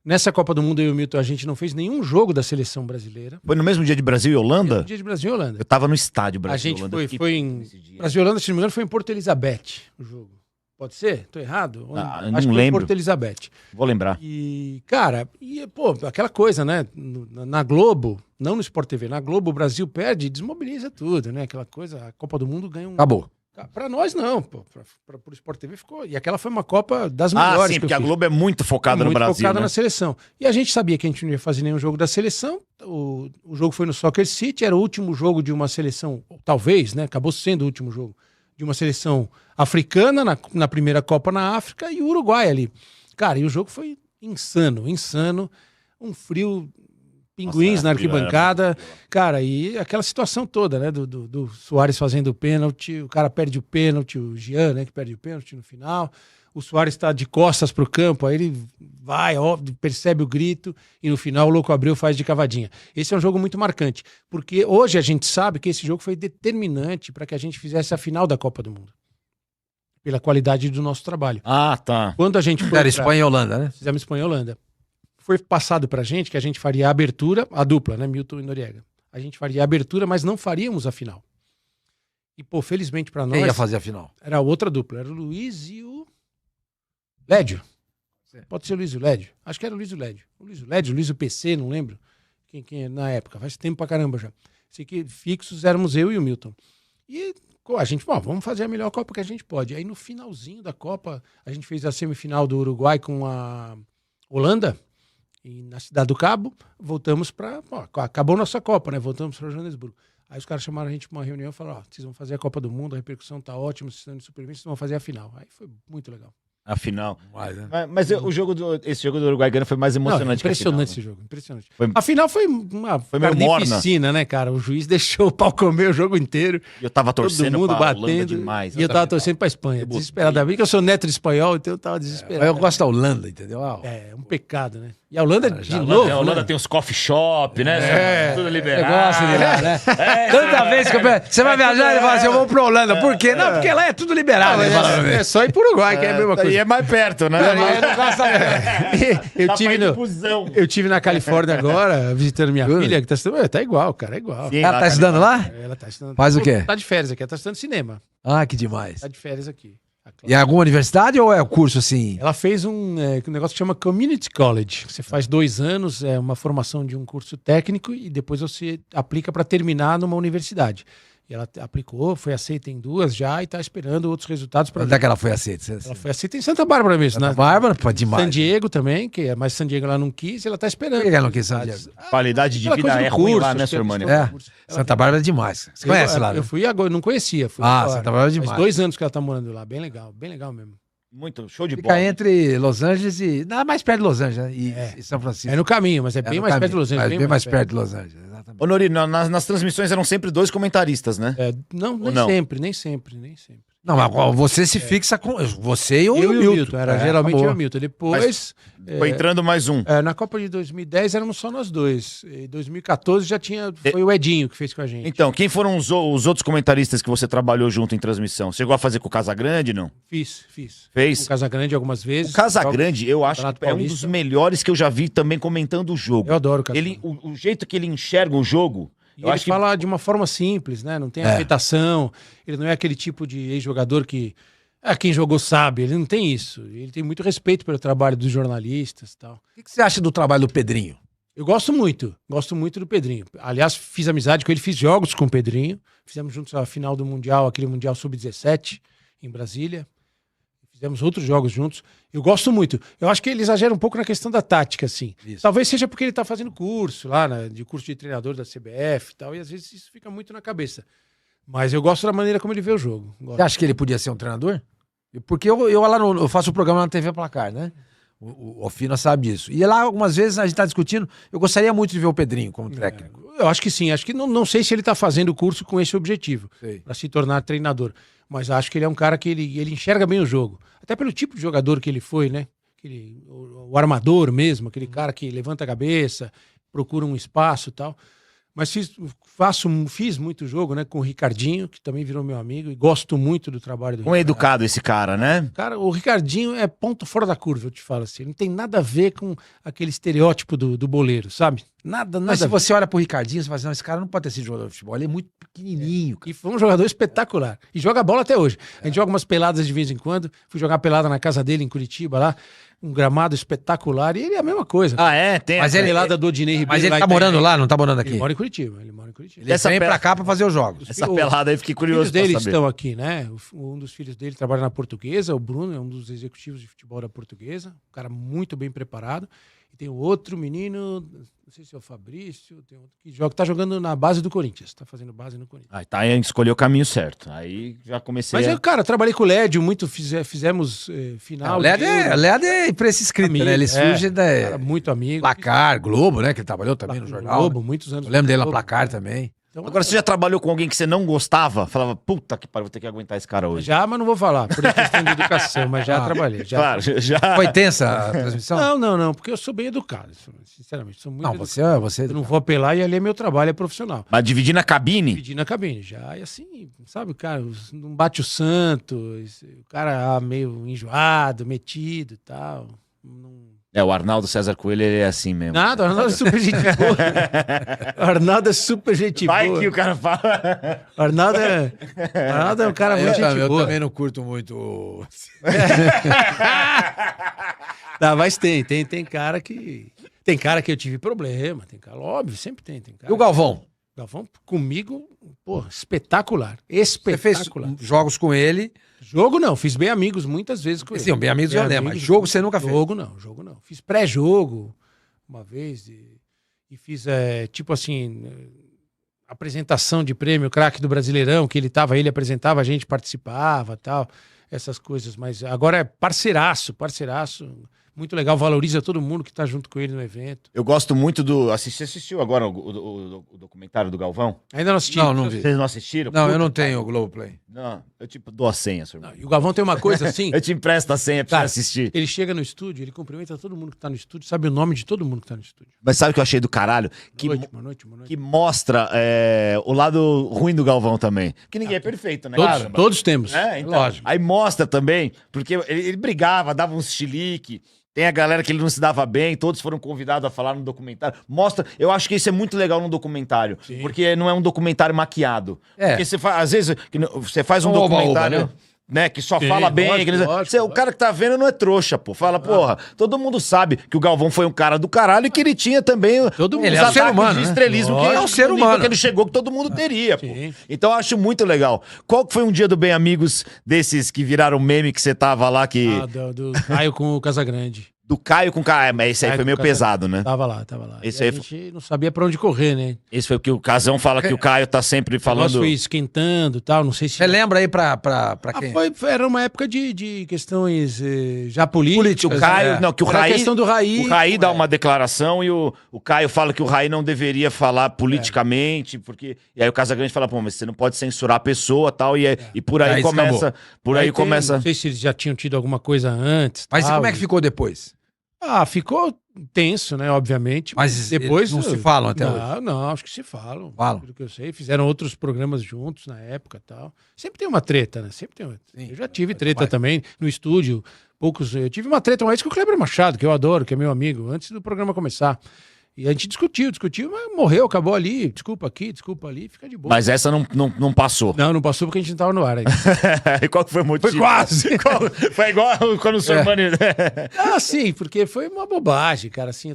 Nessa Copa do Mundo, eu e o Milton, a gente não fez nenhum jogo da seleção brasileira. Foi no mesmo dia de Brasil e Holanda? No dia de Brasil e Holanda. Eu tava no estádio A Brasil e gente Holanda. foi em... Brasil e Holanda, se não me engano, foi em Porto Elizabeth o jogo. Pode ser? Tô errado? Ou Ah, Acho não que foi em lembro. Porto Elizabeth. Vou lembrar. E, cara, pô, aquela coisa, né? Na Globo, não no Sport TV, na Globo o Brasil perde e desmobiliza tudo, né? Aquela coisa, a Copa do Mundo ganha um... Acabou. Pra nós, não. Pô, pro Sport TV ficou... E aquela foi uma Copa das melhores Sim, que porque eu a fiz. Globo é muito focada no Muito Brasil, focada né? na seleção. E a gente sabia que a gente não ia fazer nenhum jogo da seleção. O jogo foi no Soccer City, era o último jogo de uma seleção, talvez, né? Acabou sendo o último jogo de uma seleção africana na primeira Copa na África e o Uruguai ali. Cara, e o jogo foi insano. Um frio pinguins na arquibancada. Cara, e aquela situação toda, né? Do Suárez fazendo o pênalti, o cara perde o pênalti, o Jean, né? Que perde o pênalti no final. O Suárez está de costas pro campo, aí ele vai, óbvio, percebe o grito e no final o Louco Abreu faz de cavadinha. Esse é um jogo muito marcante, porque hoje a gente sabe que esse jogo foi determinante para que a gente fizesse a final da Copa do Mundo. Pela qualidade do nosso trabalho. Ah, tá. Quando a gente foi Era Espanha e Holanda, né? Fizemos Espanha e Holanda. Foi passado pra gente que a gente faria a abertura, a dupla, né? Milton e Noriega. A gente faria a abertura, mas não faríamos a final. E, pô, felizmente pra nós... Quem ia fazer a final? Era outra dupla. Era o Luiz e o... Lédio. Pode ser o Luiz e o Lédio. Acho que era o Luiz e o Lédio. O Luiz e o Lédio, o Luiz e o PC, não lembro. Quem na época. Faz tempo pra caramba já. Sei que fixos éramos eu e o Milton. E a gente, vamos fazer a melhor Copa que a gente pode. Aí no finalzinho da Copa, a gente fez a semifinal do Uruguai com a Holanda, e na Cidade do Cabo, voltamos pra... acabou nossa Copa, né? Voltamos pra Joanesburgo. Aí os caras chamaram a gente pra uma reunião e falaram, vocês vão fazer a Copa do Mundo, a repercussão tá ótima, vocês estão de super bem, vocês vão fazer a final. Aí foi muito legal. Afinal. Mas Esse jogo do Uruguai Gana foi mais emocionante impressionante que a final, esse jogo, impressionante. Foi- A final foi uma meio morna. carnificina, né, cara? O juiz deixou o pau comer o jogo inteiro. Eu tava Todo torcendo mundo pra Holanda batendo. demais. E eu tava torcendo pra Espanha, desesperadamente, que eu sou neto de espanhol, então eu tava desesperado. eu gosto da Holanda, entendeu? É um pecado, né? E a Holanda, de A novo, Holanda né? tem uns coffee shop, né? Tudo Eu liberado. gosto de lá, né? Tanta vez que você vai viajar, ele fala assim, eu vou pra Holanda. Por quê? Não, porque lá é tudo liberado. Ele fala pra mim. É só ir pro Uruguai, que é a mesma E coisa. é mais perto, né? Eu Dá tive pra ir no... de busão. Eu tive na Califórnia agora, visitando minha filha, que tá estudando. Tá igual, cara, é igual. Sim, Ela lá, tá estudando lá? Ela tá estudando. Faz o quê? Tá de férias aqui, ela tá estudando cinema. Ah, que demais. Tá de férias aqui. E é alguma universidade ou é o curso assim? Ela fez um negócio que chama Community College. Você faz 2 anos, é uma formação de um curso técnico e depois você aplica para terminar numa universidade. E ela aplicou, foi aceita em 2 já e está esperando outros resultados para. Onde é que ela foi aceita? Ela foi aceita em Santa Bárbara mesmo, Santa né? Bárbara, pô, demais. San Diego também, mas San Diego ela não quis e ela está esperando. Por que ela não quis San Diego? Qualidade de Aquela vida coisa do é ruim lá, curso, né, acho que senhor Mano? É, Santa Bárbara é demais. Você conhece lá, né? Eu fui agora, não conhecia. Fui Ah, agora. Santa Bárbara é Faz demais. 2 anos que ela está morando lá, bem legal mesmo. Muito show de Fica bola. entre Los Angeles e... Não, mais perto de Los Angeles, né? E São Francisco. É no caminho, mas é É bem no mais caminho, perto de Los Angeles. mas bem mais perto de Los Angeles, exatamente. Ô, Nori, nas transmissões eram sempre 2 comentaristas, né? Não, Ou não? nem sempre. Não, mas você se fixa com... Você e o Eu e Milton. o Milton, era geralmente acabou. eu e o Milton. Depois, Foi entrando mais um. na Copa de 2010 éramos só nós dois. Em 2014 já tinha, foi o Edinho que fez com a gente. Então, quem foram os outros comentaristas que você trabalhou junto em transmissão? Chegou a fazer com o Casagrande, não? Fiz. Fez? O Casagrande algumas vezes. O Casagrande, eu acho Campeonato que é um Paulista. dos melhores que eu já vi também comentando o jogo. Eu adoro o Casagrande. O jeito que ele enxerga o jogo, E eu ele acho que fala de uma forma simples, né? Não tem afetação. Ele não é aquele tipo de ex-jogador que... quem jogou sabe. Ele não tem isso. Ele tem muito respeito pelo trabalho dos jornalistas e tal. O que você acha do trabalho do Pedrinho? Eu gosto muito do Pedrinho. Aliás, fiz amizade com ele, fiz jogos com o Pedrinho. Fizemos juntos a final do Mundial, aquele Mundial Sub-17, em Brasília. Fizemos outros jogos juntos. Eu gosto muito. Eu acho que ele exagera um pouco na questão da tática, assim. Isso. Talvez seja porque ele tá fazendo curso lá, né, de curso de treinador da CBF e tal, e às vezes isso fica muito na cabeça. Mas eu gosto da maneira como ele vê o jogo. Gosto. Você acha que ele podia ser um treinador? Porque eu faço o programa na TV Placar, né? O Ofina sabe disso. E lá, algumas vezes, a gente tá discutindo. Eu gostaria muito de ver o Pedrinho como técnico. Eu acho que sim. Acho que não sei se ele tá fazendo o curso com esse objetivo, Sei. para se tornar treinador. Mas acho que ele é um cara que ele enxerga bem o jogo. Até pelo tipo de jogador que ele foi, né? O armador mesmo, aquele cara que levanta a cabeça, procura um espaço e tal. Mas fiz muito jogo, né, com o Ricardinho, que também virou meu amigo, e gosto muito do trabalho do um educado esse cara, né? Cara, o Ricardinho é ponto fora da curva, eu te falo assim. Ele não tem nada a ver com aquele estereótipo do boleiro, sabe? Nada Mas se a ver. você olha pro Ricardinho, você fala assim, não, esse cara não pode ter sido jogador de futebol. Ele é muito pequenininho. E foi um jogador espetacular. E joga bola até hoje. A gente joga umas peladas de vez em quando. Fui jogar pelada na casa dele em Curitiba lá. Um gramado espetacular. E ele é a mesma coisa. Ah, é? Tem Mas essa- ele- Pelada do Odinei Ribeiro. Mas ele lá tá em morando Itajaí. lá, não tá morando aqui? Ele mora em Curitiba. Ele mora em Curitiba. Ele vem pra cá pra fazer os jogos. Essa pelada aí, fiquei Os filhos curioso pra dele saber. estão aqui, né? Um dos filhos dele trabalha na Portuguesa, o Bruno é um dos executivos de futebol da Portuguesa, um cara muito bem preparado. E tem o outro menino, não sei se é o Fabrício, tem outro que joga, tá jogando na base do Corinthians, tá fazendo base no Corinthians. Ah, tá, escolheu o caminho certo. Aí já comecei Mas eu, cara, trabalhei com o Lédio, muito, fizemos final. O Lédio é imprensa escrita, né? Ele surge cara, muito amigo. Placar, Globo, né? Que ele trabalhou também no jornal. Globo, né? muitos anos. Eu lembro dele na Globo, Placar também. Então, Agora, você já trabalhou com alguém que você não gostava? Falava, puta que pariu, vou ter que aguentar esse cara hoje. já, mas não vou falar, por questão de educação, mas já trabalhei. Já. Claro, já. Foi tensa a transmissão? Não, porque eu sou bem educado, sinceramente. Sou muito Não, educado. você... Eu não vou apelar e ali é meu trabalho, é profissional. Mas dividir na cabine? Pedir na cabine já. E assim, sabe, cara, não bate o santo, o cara meio enjoado, metido e tal. Não... O Arnaldo César Coelho, ele é assim mesmo. Nada, o Arnaldo é super gente boa. O Arnaldo é super gente Vai boa. que o cara fala. O Arnaldo é um cara muito gente eu boa. também não curto muito... Não, mas tem cara que... Tem cara que eu tive problema, tem cara, óbvio, sempre tem cara. E o Galvão? Galvão, comigo, pô, espetacular. Você fez Espetacular. jogos com ele? Jogo não, fiz bem amigos muitas vezes com ele. Sim, bem amigos eu lembro, mas jogo você nunca fez? Jogo não. Fiz pré-jogo uma vez e fiz, tipo assim, apresentação de prêmio craque do Brasileirão, que ele apresentava, a gente participava, tal, essas coisas. Mas agora é parceiraço. Muito legal, valoriza todo mundo que tá junto com ele no evento. Eu gosto muito do... Você assistiu agora o documentário do Galvão? Ainda não assisti. Não vi. Vocês não assistiram? Não, Puta, eu não tenho o Globoplay. Não, eu dou a senha, seu irmão. E o Galvão tem uma coisa assim, Eu te empresto a senha pra Cara, você assistir. ele chega no estúdio, ele cumprimenta todo mundo que tá no estúdio, sabe o nome de todo mundo que tá no estúdio. Mas sabe o que eu achei do caralho? Boa noite. Que mostra o lado ruim do Galvão também. Que ninguém é perfeito, né? Todos temos. Então, Lógico. Aí mostra também, porque ele brigava, dava uns chilique. Tem a galera que ele não se dava bem, todos foram convidados a falar no documentário. Mostra, eu acho que isso é muito legal no documentário, porque não é um documentário maquiado. Porque você faz, às vezes, você faz um documentário, oba-oba, né, que só fala bem. Lógico. O cara que tá vendo não é trouxa, pô. Fala, porra, todo mundo sabe que o Galvão foi um cara do caralho e que ele tinha também Ele é um ser humano, de né? estrelismo que É um ser no nível humano. que ele chegou que todo mundo teria, pô. Sim. Então eu acho muito legal. Qual que foi um dia do Bem Amigos desses que viraram meme que você tava lá que... Do Caio com o Casagrande. Do Caio com Caio, mas esse aí Caio foi meio com Casagrande. pesado, né? Tava lá. Esse E aí a gente não sabia pra onde correr, né? Esse foi o que o Casão fala que o Caio tá sempre O negócio falando. foi esquentando e tal, não sei se... Você lembra aí pra quem? Era uma época de questões já políticas. O Caio, É. não, que o Era a Raí, questão do Raí. o Raí dá uma declaração e o Caio fala que o Raí não deveria falar politicamente, porque e aí o Casagrande fala, pô, mas você não pode censurar a pessoa, tal, e por aí Aí começa, Não sei se eles já tinham tido alguma coisa antes. Mas tal. como é que ficou depois? Ficou tenso, né? Obviamente. Mas depois eles não se falam até hoje? Não, acho que se falam. Falam. Pelo que eu sei, fizeram outros programas juntos na época e tal. Sempre tem uma treta, né? Sempre tem uma... Sim. Eu já tive treta também no estúdio. Eu tive uma treta uma vez com o Kleber Machado, que eu adoro, que é meu amigo, antes do programa começar. E a gente discutiu, mas morreu, acabou ali. Desculpa aqui, desculpa ali, fica de boa. Mas essa não passou. Não passou porque a gente não tava no ar ainda. E qual que foi o motivo? Foi quase. Foi igual quando o senhor Mani... Sim, porque foi uma bobagem, cara. Assim,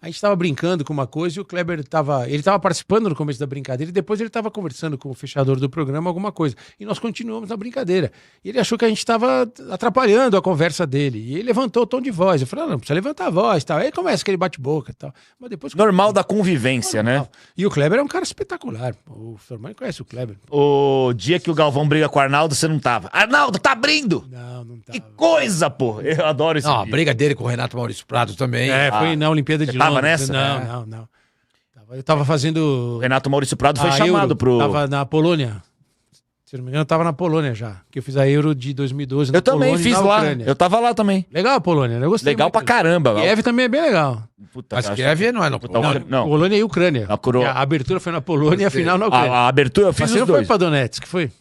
a gente tava brincando com uma coisa e o Kleber ele tava participando no começo da brincadeira e depois ele tava conversando com o fechador do programa alguma coisa. E nós continuamos na brincadeira. E ele achou que a gente tava atrapalhando a conversa dele. E ele levantou o tom de voz. Eu falei, não precisa levantar a voz e tal. Aí começa aquele bate-boca e tal. Mas depois... Normal da convivência, né? E o Kleber é um cara espetacular. O Sormani conhece o Kleber. O dia que o Galvão briga com o Arnaldo, você não tava. Arnaldo, tá abrindo! Não tava. Que coisa, pô! Eu adoro esse Não, a vídeo. briga dele com o Renato Maurício Prado também. Foi na Olimpíada de você tava Londres. nessa? Não. Eu tava fazendo... O Renato Maurício Prado foi a chamado Euro, pro... Tava na Polônia. Se não me engano, eu tava na Polônia já. Que eu fiz a Euro de 2012 na Eu também Polônia e fiz na lá. Ucrânia. Eu tava lá também. Legal a Polônia, né? Eu gostei Legal muito. pra caramba. Kiev também é bem legal. Puta, Mas cara, Kiev não é no Puta, Polônia. não. Polônia e Ucrânia. A coroa- E a abertura foi na Polônia e a final na Ucrânia. A abertura eu fiz Mas você os não foi dois. pra Donetsk, foi?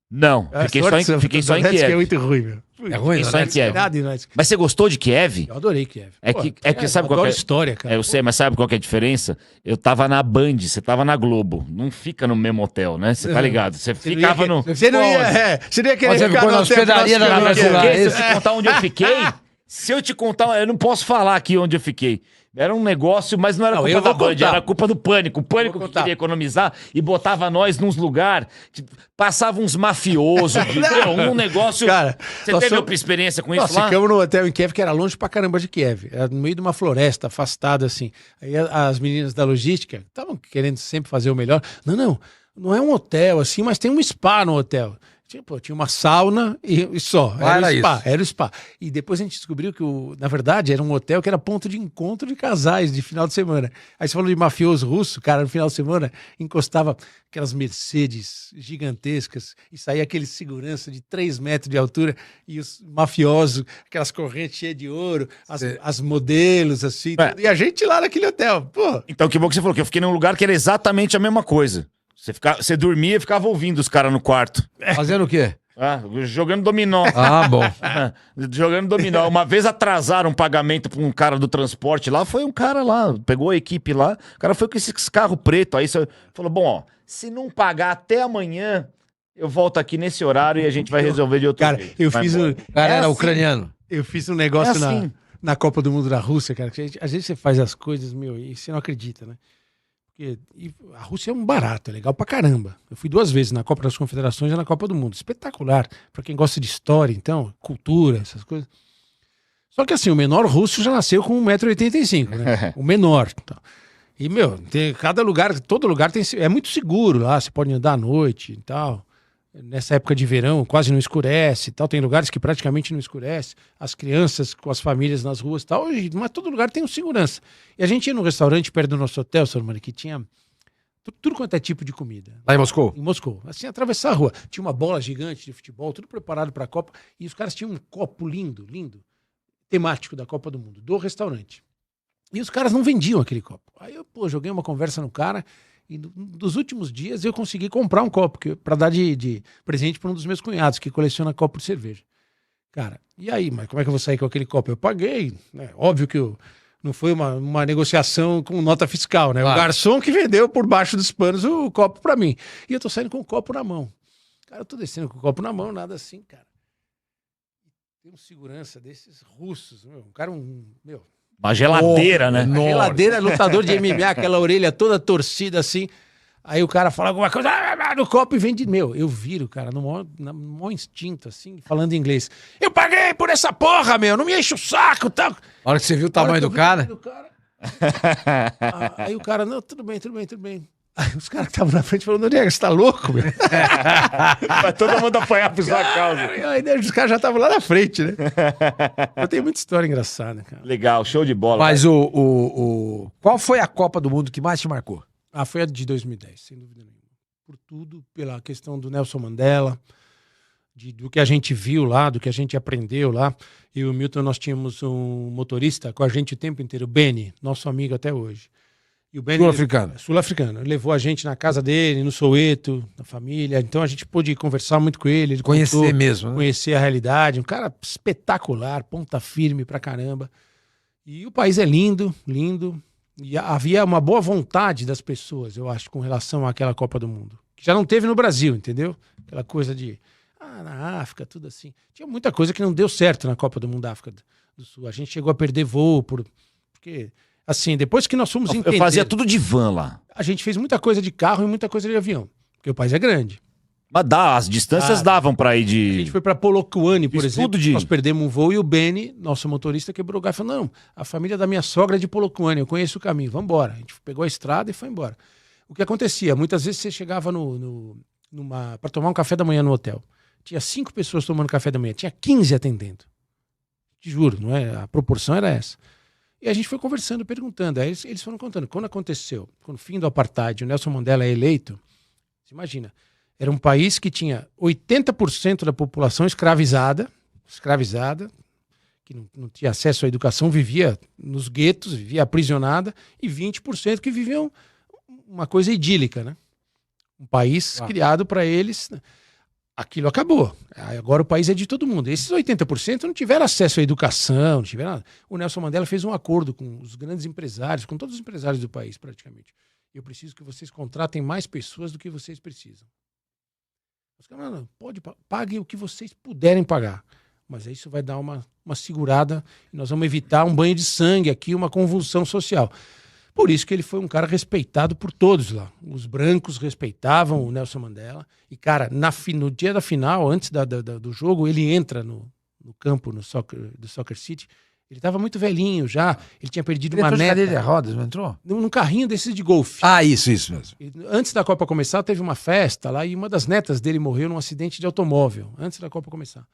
Não, fiquei só em Donetsk Kiev. é muito ruim, meu. É ruim, Fiquei só em né? Kiev. Nada em Donetsk. Mas você gostou de Kiev? Eu adorei Kiev. É que sabe eu qual adoro que é? história, cara. Eu sei, mas sabe qual que é a diferença? Eu tava na Band, você tava na Globo. Não fica no mesmo hotel, né? Você tá ligado? Você Você não ficava ia no... Você não ia, você não ia querer Você ficar ficou no na hotel hospedaria que nós da ficamos. Brasileira. Se eu Isso. te contar onde eu fiquei... Se eu te contar... Eu não posso falar aqui onde eu fiquei. Era um negócio, mas não era Não, eu culpa da vou Band, contar. era culpa do Pânico. O Pânico Vou que contar. queria economizar e botava nós nos lugares. Passava uns mafiosos. Um negócio... Cara, Você nós teve somos- experiência com Nós isso lá? ficamos no hotel em Kiev, que era longe pra caramba de Kiev. Era no meio de uma floresta, afastada, assim. Aí as meninas da logística estavam querendo sempre fazer o melhor. Não é um hotel, assim, mas tem um spa no hotel. Tinha uma sauna e só. Era o spa, era o spa. E depois a gente descobriu que, na verdade, era um hotel que era ponto de encontro de casais de final de semana. Aí você falou de mafioso russo, cara, no final de semana encostava aquelas Mercedes gigantescas e saía aquele segurança de 3 metros de altura e os mafiosos, aquelas correntes cheias de ouro, as modelos, assim, tudo. E a gente lá naquele hotel, pô. Então, que bom que você falou, que eu fiquei num lugar que era exatamente a mesma coisa. Você dormia e ficava ouvindo os caras no quarto. Fazendo o quê? Jogando dominó. Ah, bom. Jogando dominó. Uma vez atrasaram um pagamento pra um cara do transporte lá, foi um cara lá, pegou a equipe lá, o cara foi com esses carros pretos, aí você falou, bom, ó, se não pagar até amanhã, eu volto aqui nesse horário e a gente vai resolver de outro Cara, jeito. eu Vai fiz embora. O cara era assim. ucraniano. Eu fiz um negócio É assim. na Copa do Mundo da Rússia, cara. Que às vezes você faz as coisas, meu, e você não acredita, né? Porque a Rússia é um barato, é legal pra caramba. Eu fui 2 vezes na Copa das Confederações e na Copa do Mundo. Espetacular. Pra quem gosta de história, então, cultura, essas coisas. Só que assim, o menor russo já nasceu com 1,85 m, né? O menor. Tá. E, meu, cada lugar, todo lugar é muito seguro lá. Você pode andar à noite e tal. Nessa época de verão, quase não escurece e tal. Tem lugares que praticamente não escurece. As crianças com as famílias nas ruas e tal. Mas todo lugar tem um segurança. E a gente ia num restaurante perto do nosso hotel, Sr. Mano, que tinha tudo quanto é tipo de comida. Lá em Moscou? Em Moscou. Assim, atravessar a rua. Tinha uma bola gigante de futebol, tudo preparado para a Copa. E os caras tinham um copo lindo, temático da Copa do Mundo, do restaurante. E os caras não vendiam aquele copo. Aí eu, joguei uma conversa no cara... E dos últimos dias eu consegui comprar um copo para dar de presente para um dos meus cunhados, que coleciona copo de cerveja. Cara, e aí, mas como é que eu vou sair com aquele copo? Eu paguei, né? Óbvio que não foi uma negociação com nota fiscal, né? Claro. O garçom que vendeu por baixo dos panos o copo para mim. E eu tô saindo com o copo na mão. Cara, eu tô descendo com o copo na mão, nada assim, cara. Tem um segurança desses russos, meu, um cara, meu... Uma geladeira, né? A geladeira, lutador de MMA, aquela orelha toda torcida assim. Aí o cara fala alguma coisa no copo e vende. Meu, eu viro, cara, no maior instinto, assim, falando em inglês. Eu paguei por essa porra, meu, não me enche o saco, tal. A hora que você viu o tamanho do cara. Aí o cara, não, tudo bem. Aí os caras que estavam na frente falaram, Noriega, você tá louco, meu? Vai todo mundo apanhar por sua causa. Aí os caras já estavam lá na frente, né? Eu tenho muita história engraçada, cara. Legal, show de bola. Mas qual foi a Copa do Mundo que mais te marcou? Foi a de 2010, sem dúvida nenhuma. Por tudo, pela questão do Nelson Mandela, do que a gente viu lá, do que a gente aprendeu lá. Eu e o Milton, nós tínhamos um motorista com a gente o tempo inteiro, o Benny, nosso amigo até hoje. E o Benny, Sul-africano. Sul-africano. Ele levou a gente na casa dele, no Soweto, na família. Então a gente pôde conversar muito com ele. Conhecer mesmo, né? Conhecer a realidade. Um cara espetacular, ponta firme pra caramba. E o país é lindo. E havia uma boa vontade das pessoas, eu acho, com relação àquela Copa do Mundo. Que já não teve no Brasil, entendeu? Aquela coisa de, na África, tudo assim. Tinha muita coisa que não deu certo na Copa do Mundo da África do Sul. A gente chegou a perder voo, porque, assim, depois que nós fomos entender... Eu fazia tudo de van lá. A gente fez muita coisa de carro e muita coisa de avião, porque o país é grande. Mas as distâncias davam pra ir de... A gente foi pra Polokwane, por Fiz exemplo. tudo de- Nós perdemos um voo e o Benny, nosso motorista, quebrou o galho e falou, não, a família da minha sogra é de Polokwane, eu conheço o caminho, vamos embora. A gente pegou a estrada e foi embora. O que acontecia? Muitas vezes você chegava para tomar um café da manhã no hotel. Tinha 5 pessoas tomando café da manhã, tinha 15 atendendo. Te juro, não é? A proporção era essa. E a gente foi conversando, perguntando. Aí eles foram contando. Quando aconteceu, com o fim do apartheid, o Nelson Mandela é eleito, você imagina, era um país que tinha 80% da população escravizada, que não tinha acesso à educação, vivia nos guetos, vivia aprisionada, e 20% que viviam uma coisa idílica, né? Um país criado para eles. Aquilo acabou. Agora o país é de todo mundo. Esses 80% não tiveram acesso à educação, não tiveram nada. O Nelson Mandela fez um acordo com os grandes empresários, com todos os empresários do país, praticamente. Eu preciso que vocês contratem mais pessoas do que vocês precisam. Os caras, não, paguem o que vocês puderem pagar. mas isso vai dar uma segurada e nós vamos evitar um banho de sangue aqui, uma convulsão social. Por isso que ele foi um cara respeitado por todos lá. Os brancos respeitavam o Nelson Mandela. E, cara, no dia da final, antes do jogo, ele entra no campo do Soccer City. Ele estava muito velhinho já. Ele tinha perdido uma neta. Cadeira de rodas, não entrou? Num carrinho desses de golfe. Ah, isso mesmo. Antes da Copa começar, teve uma festa lá e uma das netas dele morreu num acidente de automóvel. Antes da Copa começar.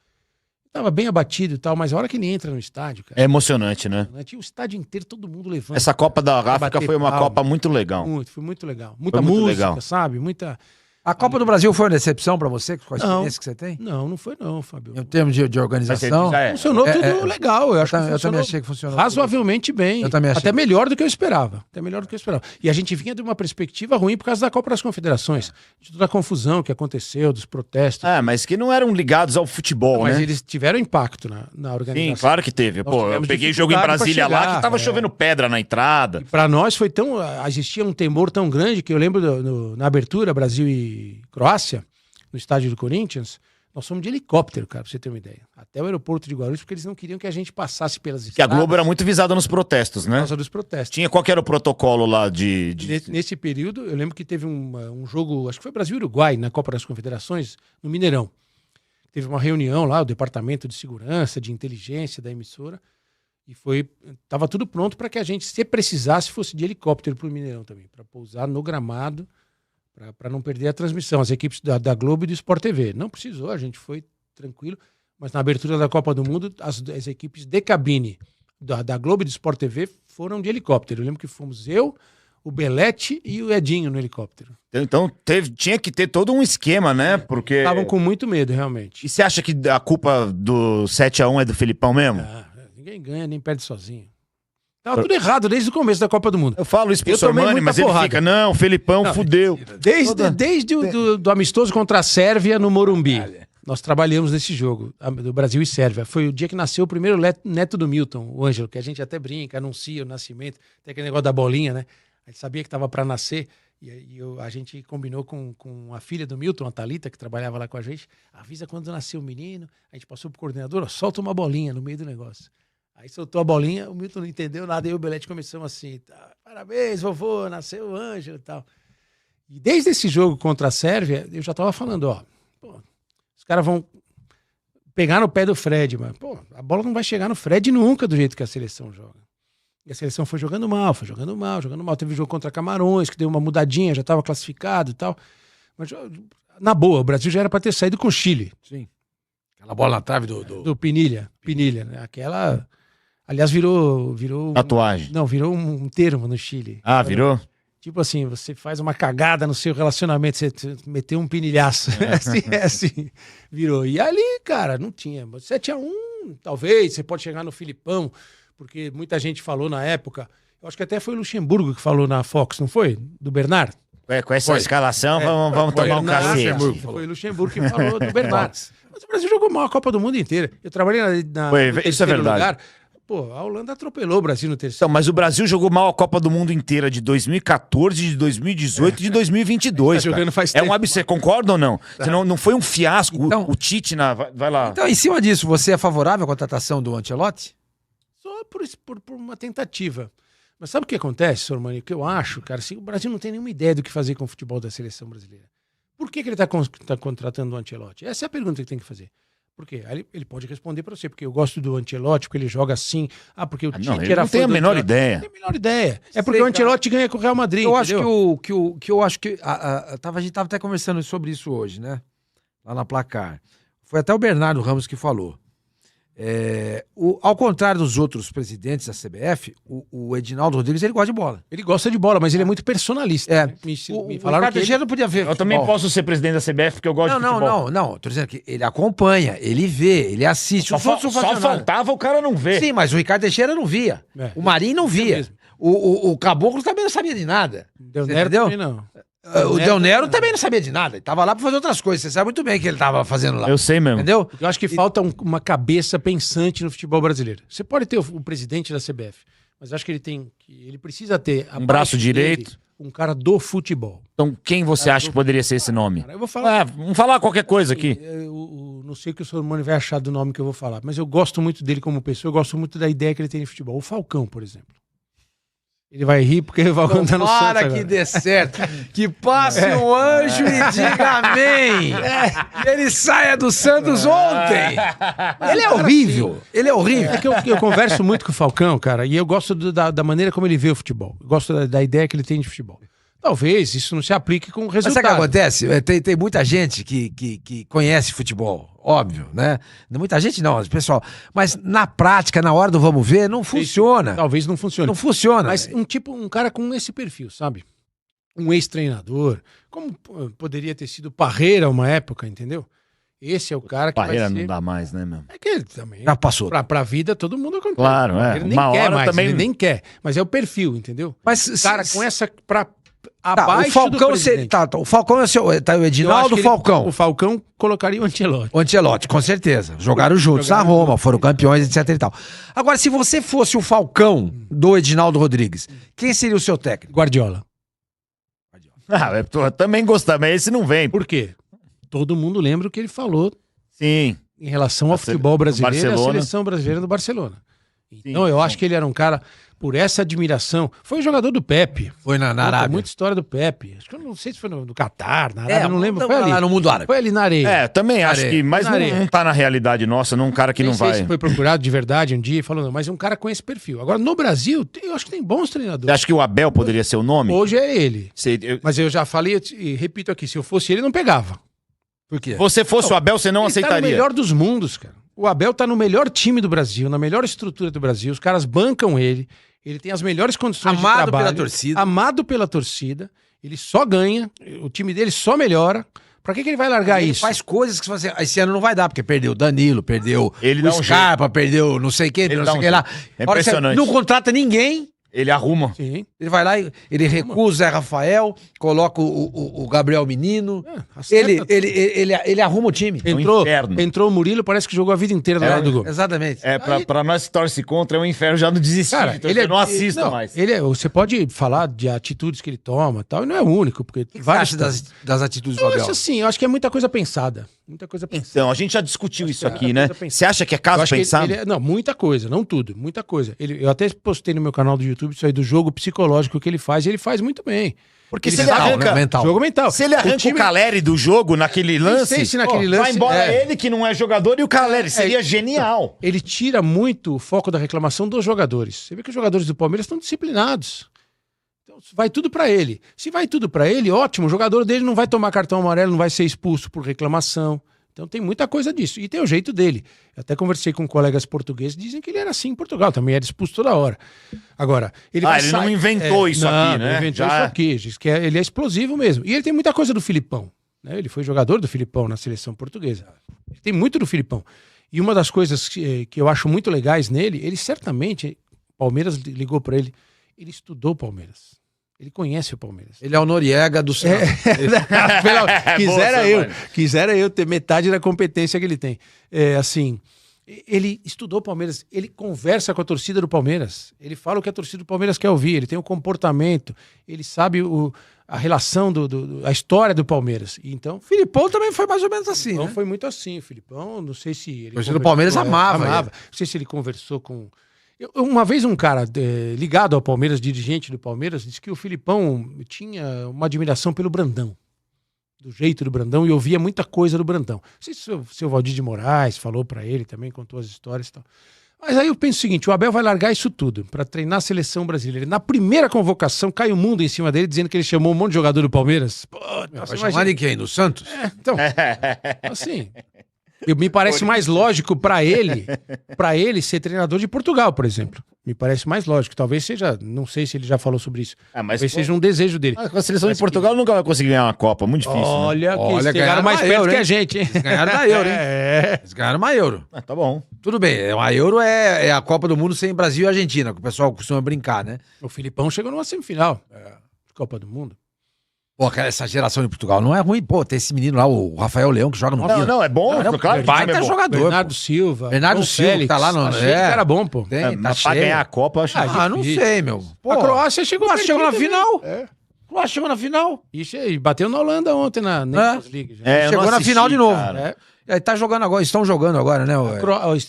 Tava bem abatido e tal, mas a hora que ele entra no estádio, cara... É emocionante, né? Tinha o estádio inteiro, todo mundo levando. Essa Copa da África foi uma Copa muito legal. Foi muito legal. Muita muito música, legal. sabe? Muita... A Copa do Brasil foi uma decepção pra você, com a experiência que você tem? Não foi não, Fábio. Em termos de organização? Funcionou tudo legal. Eu também achei que funcionou razoavelmente bem. Eu também achei. Até melhor do que eu esperava. E a gente vinha de uma perspectiva ruim por causa da Copa das Confederações. De toda a confusão que aconteceu, dos protestos. Mas que não eram ligados ao futebol, Mas né? eles tiveram impacto na organização. Sim, claro que teve. Pô, eu peguei jogo em Brasília lá que tava chovendo pedra na entrada. Para nós foi existia um temor tão grande que eu lembro na abertura, Brasil e Croácia, no estádio do Corinthians, nós fomos de helicóptero, cara, pra você ter uma ideia. Até o aeroporto de Guarulhos, porque eles não queriam que a gente passasse pelas estradas. Que a Globo era muito visada nos protestos, né? Por causa dos protestos. Qual que era o protocolo lá Nesse período, eu lembro que teve um jogo, acho que foi Brasil e Uruguai, na Copa das Confederações, no Mineirão. Teve uma reunião lá, o Departamento de Segurança, de Inteligência da emissora, e tava tudo pronto para que a gente, se precisasse, fosse de helicóptero pro Mineirão também, para pousar no gramado, para não perder a transmissão, as equipes da Globo e do Sport TV. Não precisou, a gente foi tranquilo, mas na abertura da Copa do Mundo, as equipes de cabine da Globo e do Sport TV foram de helicóptero. Eu lembro que fomos eu, o Belete e o Edinho no helicóptero. Então tinha que ter todo um esquema, né? Porque estavam com muito medo, realmente. E você acha que a culpa do 7-1 é do Felipão mesmo? Ninguém ganha nem perde sozinho. Tava tudo errado desde o começo da Copa do Mundo. Eu falo isso pro Sormani, mas porrada. Ele fica, não, o Felipão fudeu. Desde do amistoso contra a Sérvia no Morumbi. Nós trabalhamos nesse jogo, do Brasil e Sérvia. Foi o dia que nasceu o primeiro neto do Milton, o Ângelo, que a gente até brinca, anuncia o nascimento. Tem aquele negócio da bolinha, né? A gente sabia que estava para nascer. A gente combinou com a filha do Milton, a Thalita, que trabalhava lá com a gente. Avisa quando nasceu o menino. A gente passou pro coordenador, solta uma bolinha no meio do negócio. Aí soltou a bolinha, o Milton não entendeu nada, e eu e o Belete começamos assim, parabéns, vovô, nasceu o Ângelo e tal. E desde esse jogo contra a Sérvia, eu já tava falando, os caras vão pegar no pé do Fred, mas, a bola não vai chegar no Fred nunca do jeito que a seleção joga. E a seleção foi jogando mal. Teve jogo contra Camarões, que deu uma mudadinha, já tava classificado e tal. Mas, na boa, o Brasil já era para ter saído com o Chile. Sim. Aquela bola na trave do Pinilha, né? Aquela... Aliás, virou... Tatuagem. Não, virou um termo no Chile. Ah, virou? Tipo assim, você faz uma cagada no seu relacionamento, você meteu um pinilhaço. Assim, virou. E ali, cara, não tinha. 7-1, talvez, você pode chegar no Filipão, porque muita gente falou na época, eu acho que até foi o Luxemburgo que falou na Fox, não foi? Do Bernard? Com essa escalação, vamos tomar um cacete. Foi o Luxemburgo que falou do Bernard. Mas o Brasil jogou mal a Copa do Mundo inteira. Eu trabalhei no isso é verdade. lugar. A Holanda atropelou o Brasil no terceiro. Então, mas o Brasil jogou mal a Copa do Mundo inteira de 2014, de 2018 e de 2022. Tá jogando faz tempo. É um absurdo. Você concorda ou não? Não foi um fiasco. Então, o Tite, vai lá. Então, em cima disso, você é favorável à contratação do Ancelotti? Só por uma tentativa. Mas sabe o que acontece, Sormani? O que eu acho, cara, assim, o Brasil não tem nenhuma ideia do que fazer com o futebol da seleção brasileira. Por que ele está contratando o Ancelotti? Essa é a pergunta que tem que fazer. Por quê? Aí ele pode responder para você, porque eu gosto do Ancelotti, porque ele joga assim. Porque o Tite era... Não tem a menor ideia. Não tem a menor ideia. É porque o Ancelotti ganha com o Real Madrid, eu acho que a gente estava até conversando sobre isso hoje, né? Lá na Placar. Foi até o Bernardo Ramos que falou. Ao contrário dos outros presidentes da CBF, o Edinaldo Rodrigues, ele gosta de bola. Ele gosta de bola, mas ele é muito personalista. Né? Me falaram que ele não podia ver. Eu também posso ser presidente da CBF porque eu gosto de futebol. Não. Tô dizendo que ele acompanha, ele vê, ele assiste. Só faltava o cara não ver. Sim, mas o Ricardo Teixeira não via. O Marinho não via. O Caboclo também não sabia de nada. Del Nero também não. O Del Nero também não sabia de nada. Ele tava lá pra fazer outras coisas. Você sabe muito bem o que ele tava fazendo lá. Eu sei mesmo. Entendeu? Eu acho que falta uma cabeça pensante no futebol brasileiro. Você pode ter o presidente da CBF, mas eu acho que ele precisa ter um braço direito, um cara do futebol. Então quem você acha que poderia ser esse nome? Cara, eu vou falar. Vamos falar qualquer coisa aqui. No não sei o que o Sormani vai achar do nome que eu vou falar, mas eu gosto muito dele como pessoa, eu gosto muito da ideia que ele tem de futebol. O Falcão, por exemplo. Ele vai rir porque o Falcão tá no Santos Para agora. que dê certo. Que passe um anjo e diga amém. E ele saia do Santos ontem. Ele é horrível. Ele é horrível. É que eu converso muito com o Falcão, cara, e eu gosto da maneira como ele vê o futebol. Eu gosto da ideia que ele tem de futebol. Talvez isso não se aplique com o Mas resultado. sabe o que acontece? Tem muita gente que conhece futebol, óbvio, né? Muita gente não, pessoal. Mas na prática, na hora do vamos ver, não funciona. Talvez não funcione. Não funciona. Mas um cara com esse perfil, sabe? Um ex-treinador, como poderia ter sido Parreira uma época, entendeu? Esse é o cara que Parreira vai ser... não dá mais, né, meu? É que ele também... Já passou. Pra vida, todo mundo acontece. Claro, é. Ele nem Uma quer hora mais, também- ele nem quer. Mas é o perfil, entendeu? Mas Cara, com essa... Tá, Abaixo o Falcão, do presidente. o Falcão é seu. Tá o Eu acho Edinaldo, que o Falcão. O Falcão colocaria o Ancelotti. O Ancelotti, com certeza. Jogaram juntos na Roma, foram campeões, etc e tal. Agora, se você fosse o Falcão do Edinaldo Rodrigues, quem seria o seu técnico? Guardiola. Eu também gostava, mas esse não vem. Por quê? Todo mundo lembra o que ele falou Sim. em relação ao futebol do brasileiro e à Barcelona. seleção brasileira do Barcelona. Então Sim, eu acho que ele era um cara, por essa admiração, foi jogador do Pepe. Foi na Conta Arábia. muita história do Pepe. Acho que eu não sei se foi no Catar, na Arábia, não lembro. Foi Foi ali. lá no mundo árabe. Foi ali na areia. É, também acho Areia. que. Mas Na areia. não tá na realidade nossa, num cara que Nem não sei vai. se foi procurado de verdade um dia e falou, não, mas é um cara com esse perfil. Agora, no Brasil, eu acho que tem bons Você treinadores. acha que o Abel poderia ser o nome? Hoje é ele. Se Mas eu já falei e repito aqui, se eu fosse ele, não pegava. Por quê? você fosse o Abel, você não Ele tá no aceitaria. melhor dos mundos, cara. O Abel tá no melhor time do Brasil, na melhor estrutura do Brasil. Os caras bancam ele. Ele tem as melhores condições de Amado trabalho. pela torcida. Amado pela torcida. Ele só ganha. O time dele só melhora. Pra que ele vai largar Ele isso? faz coisas que você fala assim, esse ano não vai dar, porque perdeu o Danilo, perdeu Ele o dá um Scarpa, perdeu não sei quem, Ele não dá sei um quem lá. jeito. É A hora que você impressionante. não contrata ninguém, Ele arruma. Sim. ele vai lá e ele recusa o Zé Rafael, coloca o Gabriel Menino. Acerta Ele arruma o time. inferno. Entrou o Murilo, parece que jogou a vida inteira do lado do gol. Exatamente. É, pra nós que torce contra, é um inferno já não desistir. Cara, Então, eu não assisto não, mais. Você pode falar de atitudes que ele toma e tal, e não é o único, porque O que você acha das atitudes do Eu Abel? acho assim, eu acho que é muita coisa pensada. Muita coisa pensada. Então, a gente já discutiu isso que é aqui, né? coisa pensada. Você acha que é Eu caso acho que pensado? não, muita coisa, não tudo, muita coisa. Eu até postei no meu canal do YouTube isso aí do jogo psicológico que ele faz, e ele faz muito bem. Porque se ele Mental, arranca, né? Mental. Jogo mental. se ele arranca o Caleri do jogo naquele lance, sei se naquele lance- vai embora é. ele que não é jogador e o Caleri. Seria genial. Ele tira muito o foco da reclamação dos jogadores. Você vê que os jogadores do Palmeiras estão disciplinados. Então, vai tudo pra ele. Se vai tudo pra ele, ótimo. O jogador dele não vai tomar cartão amarelo, não vai ser expulso por reclamação. Então tem muita coisa disso. E tem o jeito dele. Eu até conversei com colegas portugueses, dizem que ele era assim em Portugal, também era expulso toda hora. Agora, ele não inventou isso aqui, né? Não inventou Já isso é. aqui. Diz que ele é explosivo mesmo. E ele tem muita coisa do Filipão. Né? Ele foi jogador do Filipão na seleção portuguesa. Ele tem muito do Filipão. E uma das coisas que eu acho muito legais nele, ele certamente, o Palmeiras ligou pra ele, ele estudou o Palmeiras. Ele conhece o Palmeiras. Ele é o Noriega do Santos. Quisera eu ter metade da competência que ele tem. Assim, ele estudou o Palmeiras, ele conversa com a torcida do Palmeiras, ele fala o que a torcida do Palmeiras quer ouvir, ele tem um comportamento, ele sabe a relação, a história do Palmeiras. Então, O Filipão também foi mais ou menos assim, Filipão né? foi muito assim. O Filipão, não sei se ele. A torcida do Palmeiras amava ele. Não sei se ele conversou com. Uma vez um cara ligado ao Palmeiras, dirigente do Palmeiras, disse que o Filipão tinha uma admiração pelo Brandão, do jeito do Brandão, e ouvia muita coisa do Brandão. Não sei se o seu Valdir de Moraes falou pra ele também, contou as histórias e tal. Mas aí eu penso o seguinte, o Abel vai largar isso tudo pra treinar a seleção brasileira. Na primeira convocação, cai o mundo em cima dele, dizendo que ele chamou um monte de jogador do Palmeiras. Pô, Vai chamar de quem? Do Santos? então, assim, me parece mais lógico pra ele ser treinador de Portugal, por exemplo. Me parece mais lógico. Talvez seja, não sei se ele já falou sobre isso. Mas Talvez seja um desejo dele. com a seleção de Portugal nunca vai conseguir ganhar uma Copa. Muito difícil. Né? Olha, Olha, chegaram ganharam mais uma perto Euro, que hein? a gente, hein? Eles ganharam da Euro, hein? É. Eles ganharam uma Euro. Tá bom. Tudo bem, a Euro é a Copa do Mundo sem Brasil e Argentina, que o pessoal costuma brincar, né? O Filipão chegou numa semifinal. de Copa do Mundo. Pô, cara, essa geração de Portugal não é ruim. Pô, tem esse menino lá, o Rafael Leão, que joga no Milan. Não, é bom. Não, claro que baita é bom. jogador. Bernardo pô. Silva. Bernardo João Silva, Félix. que tá lá no... Achei que era bom, pô. Tem, tá Mas pra cheio. ganhar a Copa, eu acho Ah, não difícil. sei, meu. Pô, A Croácia chegou a Croácia chegou na pertinho final. também. É. A Croácia chegou na final. E bateu na Holanda ontem na Nations League. já. É, eu Chegou não na assisti, final de novo. cara. É. Tá jogando agora, estão jogando agora, né?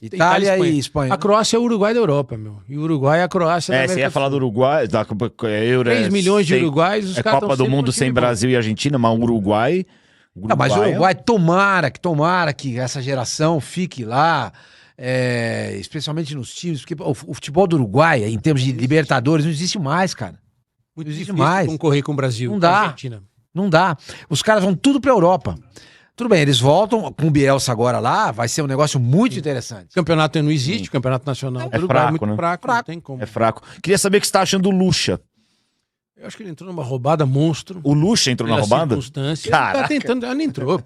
Itália e Espanha. A Croácia é o Uruguai da Europa, meu. E o Uruguai é a Croácia da América você ia falar do Uruguai, da Euro. 3 milhões de uruguaios, os caras Copa do Mundo sem Brasil e Argentina, mas o Uruguai... Mas o Uruguai, tomara que essa geração fique lá, especialmente nos times, porque o futebol do Uruguai, em termos de Libertadores, não existe mais, cara. Muito não existe difícil mais. concorrer com o Brasil. Não dá. Argentina. Não dá. Os caras vão tudo pra Europa. Tudo bem, eles voltam com o Bielsa agora lá, vai ser um negócio muito interessante. O campeonato não existe, o campeonato nacional do Uruguai é muito fraco, não tem como. É fraco. Queria saber o que você tá achando do Lucha. Eu acho que ele entrou numa roubada monstro. O Lucha entrou na roubada? Ele tá tentando, ele não entrou.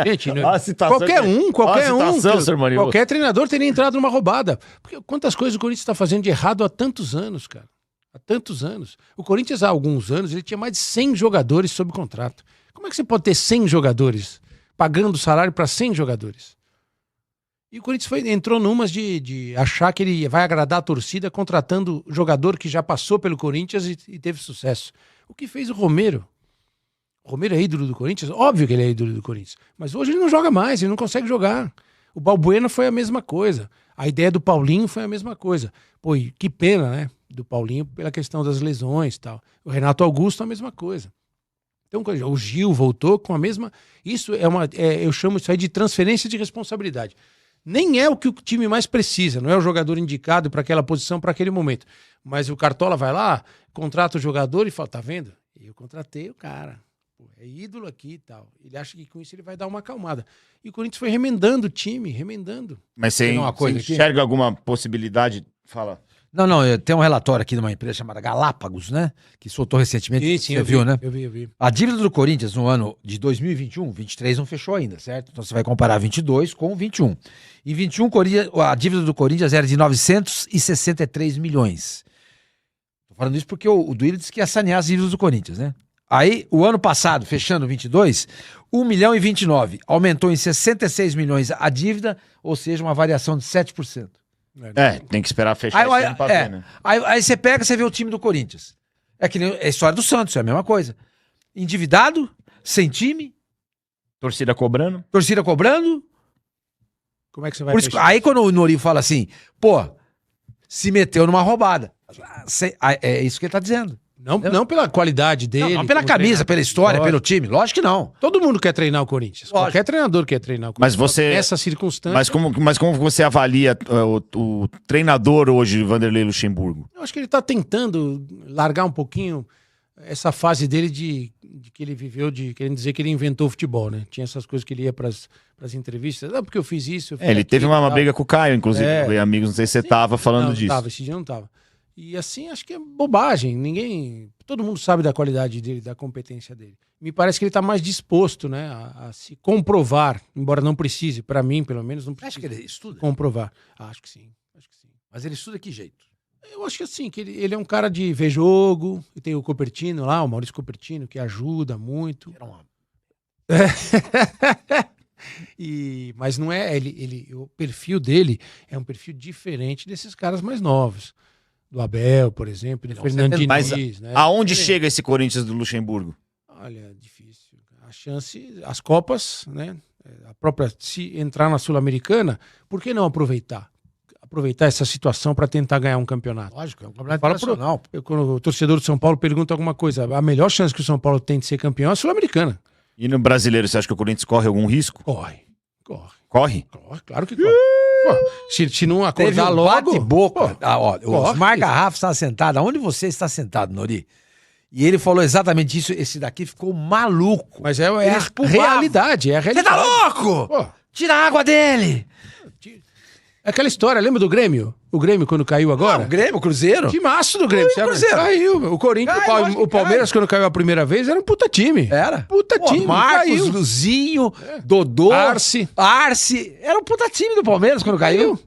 Gente, qualquer qualquer treinador teria entrado numa roubada. Porque quantas coisas o Corinthians está fazendo de errado há tantos anos, cara. Há tantos anos. O Corinthians, há alguns anos, ele tinha mais de 100 jogadores sob contrato. Como é que você pode ter 100 jogadores pagando salário para 100 jogadores? E o Corinthians entrou numas de achar que ele vai agradar a torcida contratando jogador que já passou pelo Corinthians e teve sucesso. O que fez o Romero? O Romero é ídolo do Corinthians? Óbvio que ele é ídolo do Corinthians. Mas hoje ele não joga mais, ele não consegue jogar. O Balbuena foi a mesma coisa. A ideia do Paulinho foi a mesma coisa. Pô, e que pena, né? Do Paulinho pela questão das lesões e tal. O Renato Augusto a mesma coisa. Então, o Gil voltou com a mesma... Isso eu chamo isso aí de transferência de responsabilidade. Nem é o que o time mais precisa, não é o jogador indicado para aquela posição, para aquele momento. Mas o Cartola vai lá, contrata o jogador e fala, tá vendo? Eu contratei o cara. Pô, é ídolo aqui e tal. Ele acha que com isso ele vai dar uma acalmada. E o Corinthians foi remendando o time, remendando. Mas você enxerga alguma possibilidade? Fala. Não, tem um relatório aqui de uma empresa chamada Galápagos, né? Que soltou recentemente. Sim, você viu, né? Eu vi. A dívida do Corinthians no ano de 2021, 23 não fechou ainda, certo? Então você vai comparar 22 com 21. Em 21, a dívida do Corinthians era de 963 milhões. Tô falando isso porque o Duílio disse que ia sanear as dívidas do Corinthians, né? Aí, o ano passado, fechando 22, 1 milhão e 29. Aumentou em 66 milhões a dívida, ou seja, uma variação de 7%. Tem que esperar fechar esse ano pra ver, né? Aí você pega, você vê o time do Corinthians. É que nem a história do Santos, é a mesma coisa. Endividado, sem time. Torcida cobrando. Como é que você vai fechar? Aí quando o Nori fala assim, pô, se meteu numa roubada. É isso que ele tá dizendo. Não pela qualidade dele. Não pela camisa, pela história, pelo time. Lógico que não. Todo mundo quer treinar o Corinthians. Lógico. Qualquer treinador quer treinar o Corinthians. Mas você... Nessa circunstância... Mas como você avalia o treinador hoje, Vanderlei Luxemburgo? Eu acho que ele tá tentando largar um pouquinho essa fase dele de que ele viveu, de querendo dizer que ele inventou o futebol, né? Tinha essas coisas que ele ia pras entrevistas. Porque eu fiz isso, eu fiz ele aquilo, teve uma briga com o Caio, inclusive. Amigos, não sei se você tava falando disso. Esse dia não tava. E assim, acho que é bobagem. Todo mundo sabe da qualidade dele, da competência dele. Me parece que ele está mais disposto, né, a se comprovar, embora não precise, para mim, pelo menos, não precisa. Acho que ele estuda? Comprovar. Acho que sim. Mas ele estuda que jeito? Eu acho que assim, que ele é um cara de ver jogo, e tem o Copertino lá, o Maurício Copertino, que ajuda muito. Era uma... Mas não é, o perfil dele é um perfil diferente desses caras mais novos. Do Abel, por exemplo, do Fernandinho. Mas né? Aonde chega esse Corinthians do Luxemburgo? Olha, difícil. A chance, as Copas, né? A própria, se entrar na Sul-Americana, por que não aproveitar? Aproveitar essa situação para tentar ganhar um campeonato. Lógico, é um campeonato nacional. Quando o torcedor do São Paulo pergunta alguma coisa, a melhor chance que o São Paulo tem de ser campeão é a Sul-Americana. E no brasileiro, você acha que o Corinthians corre algum risco? Corre. Corre, claro que corre. Se não acordar logo... Bate-boca. O Osmar Garrafa está sentado. Aonde você está sentado, Nori? E ele falou exatamente isso. Esse daqui ficou maluco. Mas é a realidade. Você tá louco? Pô. Tira a água dele. É aquela história, lembra do Grêmio? O Grêmio quando caiu agora? O Grêmio, o Cruzeiro. Timaço do Grêmio. O Cruzeiro. Caiu. O Corinthians, o Palmeiras quando caiu a primeira vez era um puta time. Era. Puta time. Marcos, caiu. Luzinho, Dodô. Arce. Era um puta time do Palmeiras quando caiu.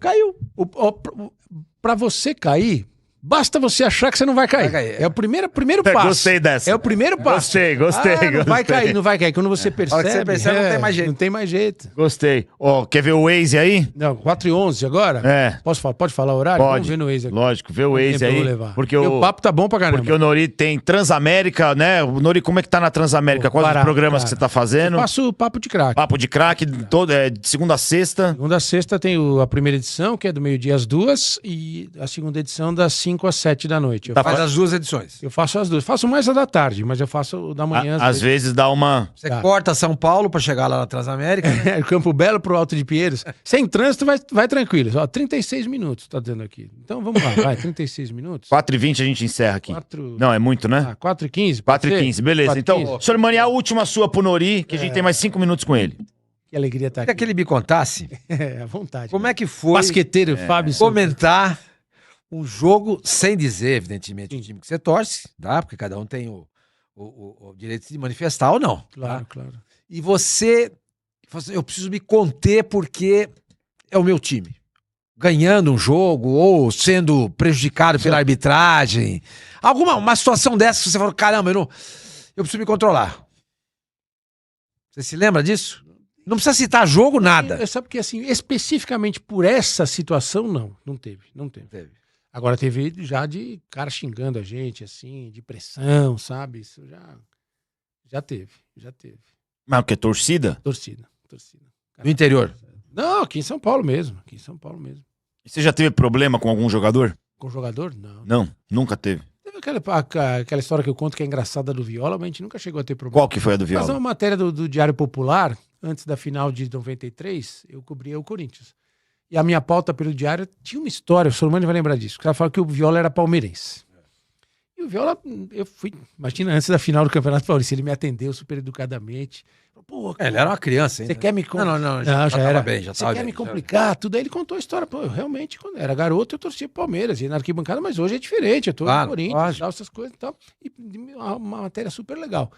Pra você cair, Basta você achar que você não vai cair. Vai cair. É o primeiro passo. Gostei dessa. É o primeiro passo. Gostei. Não vai cair, não vai cair. Quando você percebe... hora que você percebe, não tem mais jeito. Não tem mais jeito. Gostei. Ó, quer ver o Waze aí? Não, 4h11 agora? É. Pode falar o horário? Pode. Vamos ver no Waze aqui. Lógico, vê o Waze Tempo eu aí. vou levar. Porque o papo tá bom pra caramba. Porque o Nori tem Transamérica, né? O Nori, como é que tá na Transamérica? Quais os barato, programas cara. que você tá fazendo? Eu faço o papo de craque. Papo de craque, de segunda a sexta. Segunda a sexta tem a primeira edição, que é do meio-dia às 2h, e a segunda edição das 5 às 7 da noite. Eu, Tá Faz as 2 edições. eu faço as duas. Faço mais a da tarde, mas eu faço o da manhã. Às vezes dá uma... Você Tá. corta São Paulo pra chegar lá na Transamérica. Campo Belo pro Alto de Pinheiros. Sem trânsito, vai tranquilo. Ó, 36 minutos, tá dando aqui. Então vamos lá, vai, 36 minutos. 4h20 a gente encerra aqui. Não, é muito, né? 4h15. 4h15, beleza. Então, senhor Mani, a última sua pro Nori, que a gente tem mais 5 minutos com ele. Que alegria estar Queria aqui. que ele me contasse É, à vontade. como é que foi Basqueteiro, Fábio Souza. comentar um jogo sem dizer, evidentemente, o time que você torce, tá? Porque cada um tem o direito de manifestar ou não. Claro, Tá? claro. E você fala assim, eu preciso me conter porque é o meu time. Ganhando um jogo ou sendo prejudicado pela arbitragem. Uma situação dessa que você falou, caramba, eu preciso me controlar. Você se lembra disso? Não precisa citar jogo, nada. Sabe que assim, especificamente por essa situação, não teve. Agora teve já de cara xingando a gente, assim, de pressão, sabe? Isso já teve. Mas o que? Torcida? Torcida. No interior. Não, aqui em São Paulo mesmo. E você já teve problema com algum jogador? Com jogador? Não. Não, nunca teve. Teve aquela história que eu conto que é engraçada do Viola, mas a gente nunca chegou a ter problema. Qual que foi a do Mas uma Viola? matéria do Diário Popular, antes da final de 93, eu cobria o Corinthians. E a minha pauta pelo Diário tinha uma história, o Sormani vai lembrar disso. O cara falou que o Viola era palmeirense. E o Viola, imagina, antes da final do Campeonato Paulista, ele me atendeu super educadamente. Pô, Ele era uma criança, hein? você quer me Não, já tava era. bem, já Você tava quer bem, me já. complicar? Tudo aí ele contou a história. Pô, eu realmente, quando eu era garoto, eu torcia pro Palmeiras, ia na arquibancada, mas hoje é diferente. Eu tô no Claro, Corinthians, lógico. tal, essas coisas e tal. E uma matéria super legal.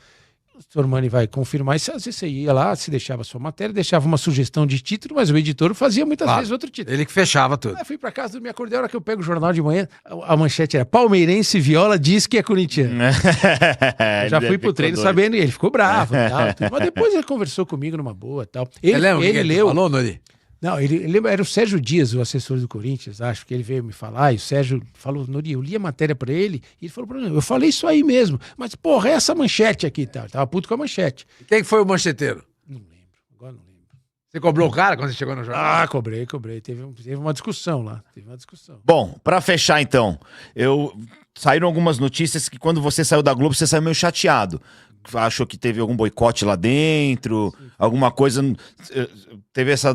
O Sormani vai confirmar isso. Às vezes você ia lá, se deixava a sua matéria, deixava uma sugestão de título, mas o editor fazia muitas Claro. vezes outro título. Ele que fechava tudo. Aí fui pra casa, me acordei, a hora que eu pego o jornal de manhã, a manchete era Palmeirense Viola diz que é corintiano. Eu já fui pro treino sabendo, e ele ficou bravo e tal. Tudo. Mas depois ele conversou comigo numa boa e tal. Você lembra o que Ele ele leu. falou, Nori? Não, ele era o Sérgio Dias, o assessor do Corinthians, acho que ele veio me falar, e o Sérgio falou, Nori, eu li a matéria pra ele, e ele falou pra mim, eu falei isso aí mesmo, mas porra, é essa manchete aqui, tá? Tava puto com a manchete. Quem foi o mancheteiro? Não lembro, agora não lembro. Você cobrou o cara quando você chegou no jornal? Ah, cobrei. Teve uma discussão lá, Bom, pra fechar então, saíram algumas notícias que quando você saiu da Globo, você saiu meio chateado. Achou que teve algum boicote lá dentro, alguma coisa. Teve essa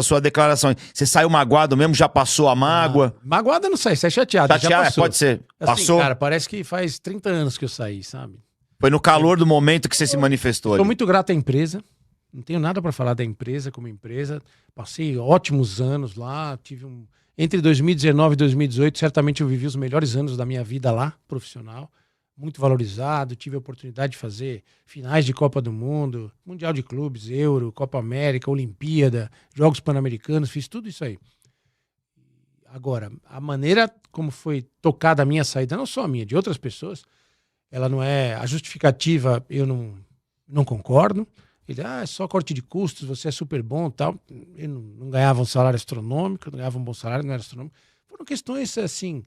sua declaração. Você saiu magoado mesmo, já passou a mágoa? Magoada não sai chateado, já Chateado, passou. pode ser. Assim, Passou? cara, parece que faz 30 anos que eu saí, sabe? Foi no calor do momento que você se manifestou. Sou ali. muito grato à empresa. Não tenho nada para falar da empresa como empresa. Passei ótimos anos lá. Entre 2019 e 2018, certamente eu vivi os melhores anos da minha vida lá, profissional. Muito valorizado. Tive a oportunidade de fazer finais de Copa do Mundo, Mundial de Clubes, Euro, Copa América, Olimpíada, Jogos Pan-Americanos. Fiz tudo isso aí. Agora, a maneira como foi tocada a minha saída, não só a minha, de outras pessoas, ela não é... A justificativa, eu não concordo. Ele, é só corte de custos, você é super bom e tal. Eu não ganhava um salário astronômico, não ganhava um bom salário, não era astronômico. Foram questões, assim...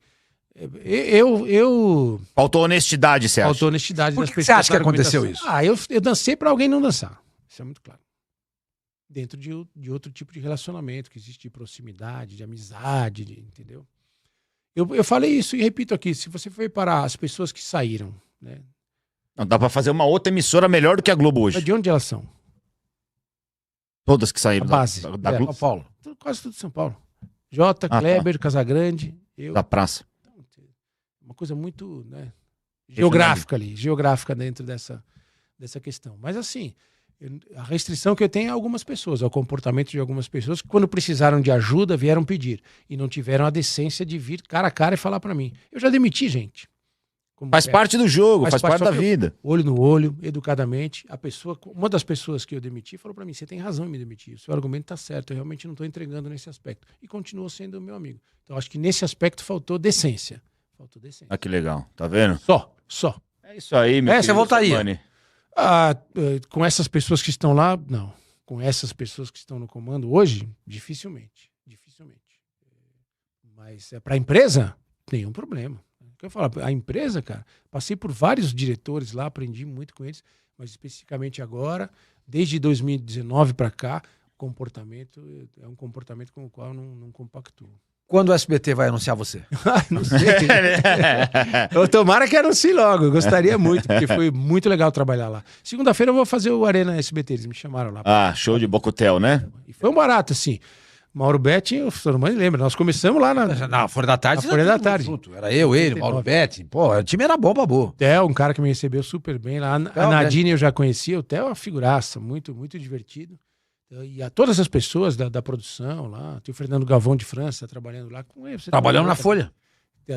Faltou honestidade, você acha? Faltou honestidade Por das que pessoas. você acha que na aconteceu argumentação. isso? Eu dancei pra alguém não dançar. Isso é muito claro. Dentro de outro tipo de relacionamento, que existe de proximidade, de amizade, entendeu? Eu falei isso e repito aqui. Se você for reparar as pessoas que saíram, né? Não, dá pra fazer uma outra emissora melhor do que a Globo hoje. De onde elas são? Todas que saíram A base. da É, Globo. São Paulo. Quase tudo de São Paulo. Jota, tá. Kleber, Casagrande, eu. Da praça. Uma coisa muito, né, geográfica dentro dessa questão. Mas assim, a restrição que eu tenho é algumas pessoas, é o comportamento de algumas pessoas que quando precisaram de ajuda vieram pedir e não tiveram a decência de vir cara a cara e falar pra mim. Eu já demiti gente. Faz parte do jogo, faz parte só da que eu, vida. olho no olho, educadamente, uma das pessoas que eu demiti falou pra mim, você tem razão em me demitir, o seu argumento tá certo, eu realmente não tô entregando nesse aspecto. E continuou sendo meu amigo. Então acho que nesse aspecto faltou decência. Faltou decência. Ah, que legal. Tá vendo? Só. É isso aí, meu Você voltaria? Sormani. Com essas pessoas que estão lá, não. Com essas pessoas que estão no comando hoje, dificilmente. Mas para a empresa, nenhum problema. Quer falar, a empresa, cara, passei por vários diretores lá, aprendi muito com eles, mas especificamente agora, desde 2019 para cá, o comportamento é um comportamento com o qual eu não compactuo. Quando o SBT vai anunciar você? Não sei. Tomara que anuncie logo. Eu gostaria muito, porque foi muito legal trabalhar lá. Segunda-feira eu vou fazer o Arena SBT. Eles me chamaram lá. Ah, show de Bocotel, né? E foi um barato, assim. Mauro Betti, o Sormani lembra. Nós começamos lá na Folha da Tarde. Na Folha da Tarde. Junto. Era eu, ele, o Mauro Betti. Pô, o time era bom, babu. Theo, um cara que me recebeu super bem lá. A Nadine eu já conhecia. O Theo é uma figuraça, muito, muito divertido. E a todas as pessoas da produção lá. Tem o Fernando Galvão de França trabalhando lá com ele. Trabalhando na Folha.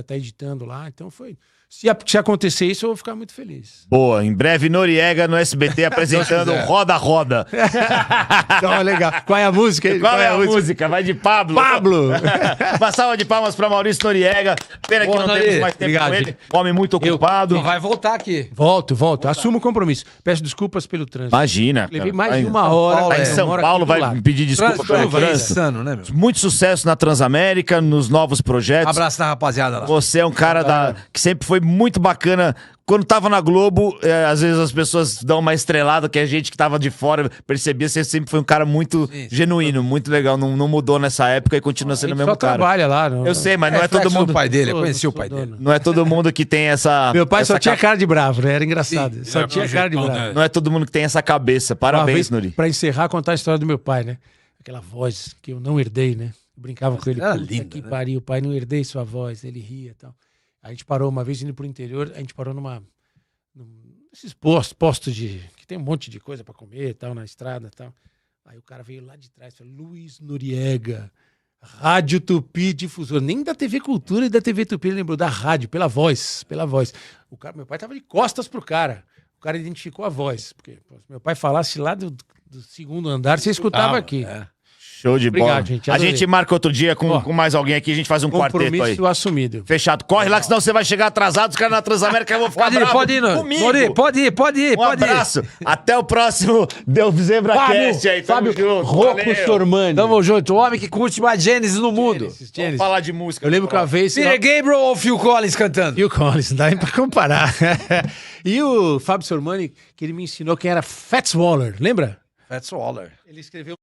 Tá editando lá. Então foi... Se acontecer isso, eu vou ficar muito feliz. Boa, em breve Noriega no SBT apresentando Roda Roda. Então, legal. Qual é a música? Qual é a música? Vai de Pablo. Uma salva de palmas pra Maurício Noriega. Pena que não temos mais tempo com ele. Homem muito ocupado. Vai voltar aqui. Volto. Assumo o compromisso. Peço desculpas pelo trânsito. Imagina. Levei mais de uma hora. Tá em São Paulo, vai pedir desculpa pelo trânsito. Insano, né, meu? Muito sucesso na Transamérica, nos novos projetos. Abraço da rapaziada lá. Você é um cara que sempre foi muito bacana. Quando tava na Globo, às vezes as pessoas dão uma estrelada, que a gente que tava de fora percebia, você sempre foi um cara muito genuíno, muito legal. Não mudou nessa época e continua sendo o mesmo cara. Trabalha lá. Eu sei, mas não é todo mundo... O pai dele, eu conheci o pai dele. Não é todo mundo que tem essa... Meu pai só tinha cara de bravo, né? Era engraçado. Só tinha cara de bravo. Não é todo mundo que tem essa cabeça. Parabéns, Nuri. Pra encerrar, contar a história do meu pai, né? Aquela voz que eu não herdei, né? Eu brincava com ele. Era lindo, que né? pariu, pai, não herdei sua voz. Ele ria e tal. A gente parou uma vez indo pro interior, a gente parou nesses postos que tem um monte de coisa pra comer e tal, na estrada e tal. Aí o cara veio lá de trás e falou, Luiz Noriega, Rádio Tupi Difusor. Nem da TV Cultura e da TV Tupi ele lembrou, da rádio, pela voz. Meu pai tava de costas pro cara. O cara identificou a voz. Porque se meu pai falasse lá do segundo andar, você escutava aqui. É. Show de bola. Obrigado, gente, A adorei. gente marca outro dia com mais alguém aqui, a gente faz um quarteto aí. Compromisso assumido. Fechado. Corre lá, que senão você vai chegar atrasado, os caras na Transamérica vão ficar bravos Pode ir, comigo. pode ir. Um abraço. Até o próximo Deus ZebraCast aí. Tamo junto. Rocco Valeu. Sormani. Tamo junto. O homem que curte mais Gênesis no mundo. Vamos falar de música. Eu lembro que uma vez... Peter Gabriel ou Phil Collins cantando? E o Collins, não dá nem pra comparar. E o Fábio Sormani, que ele me ensinou quem era Fats Waller, lembra? Fats Waller. Ele escreveu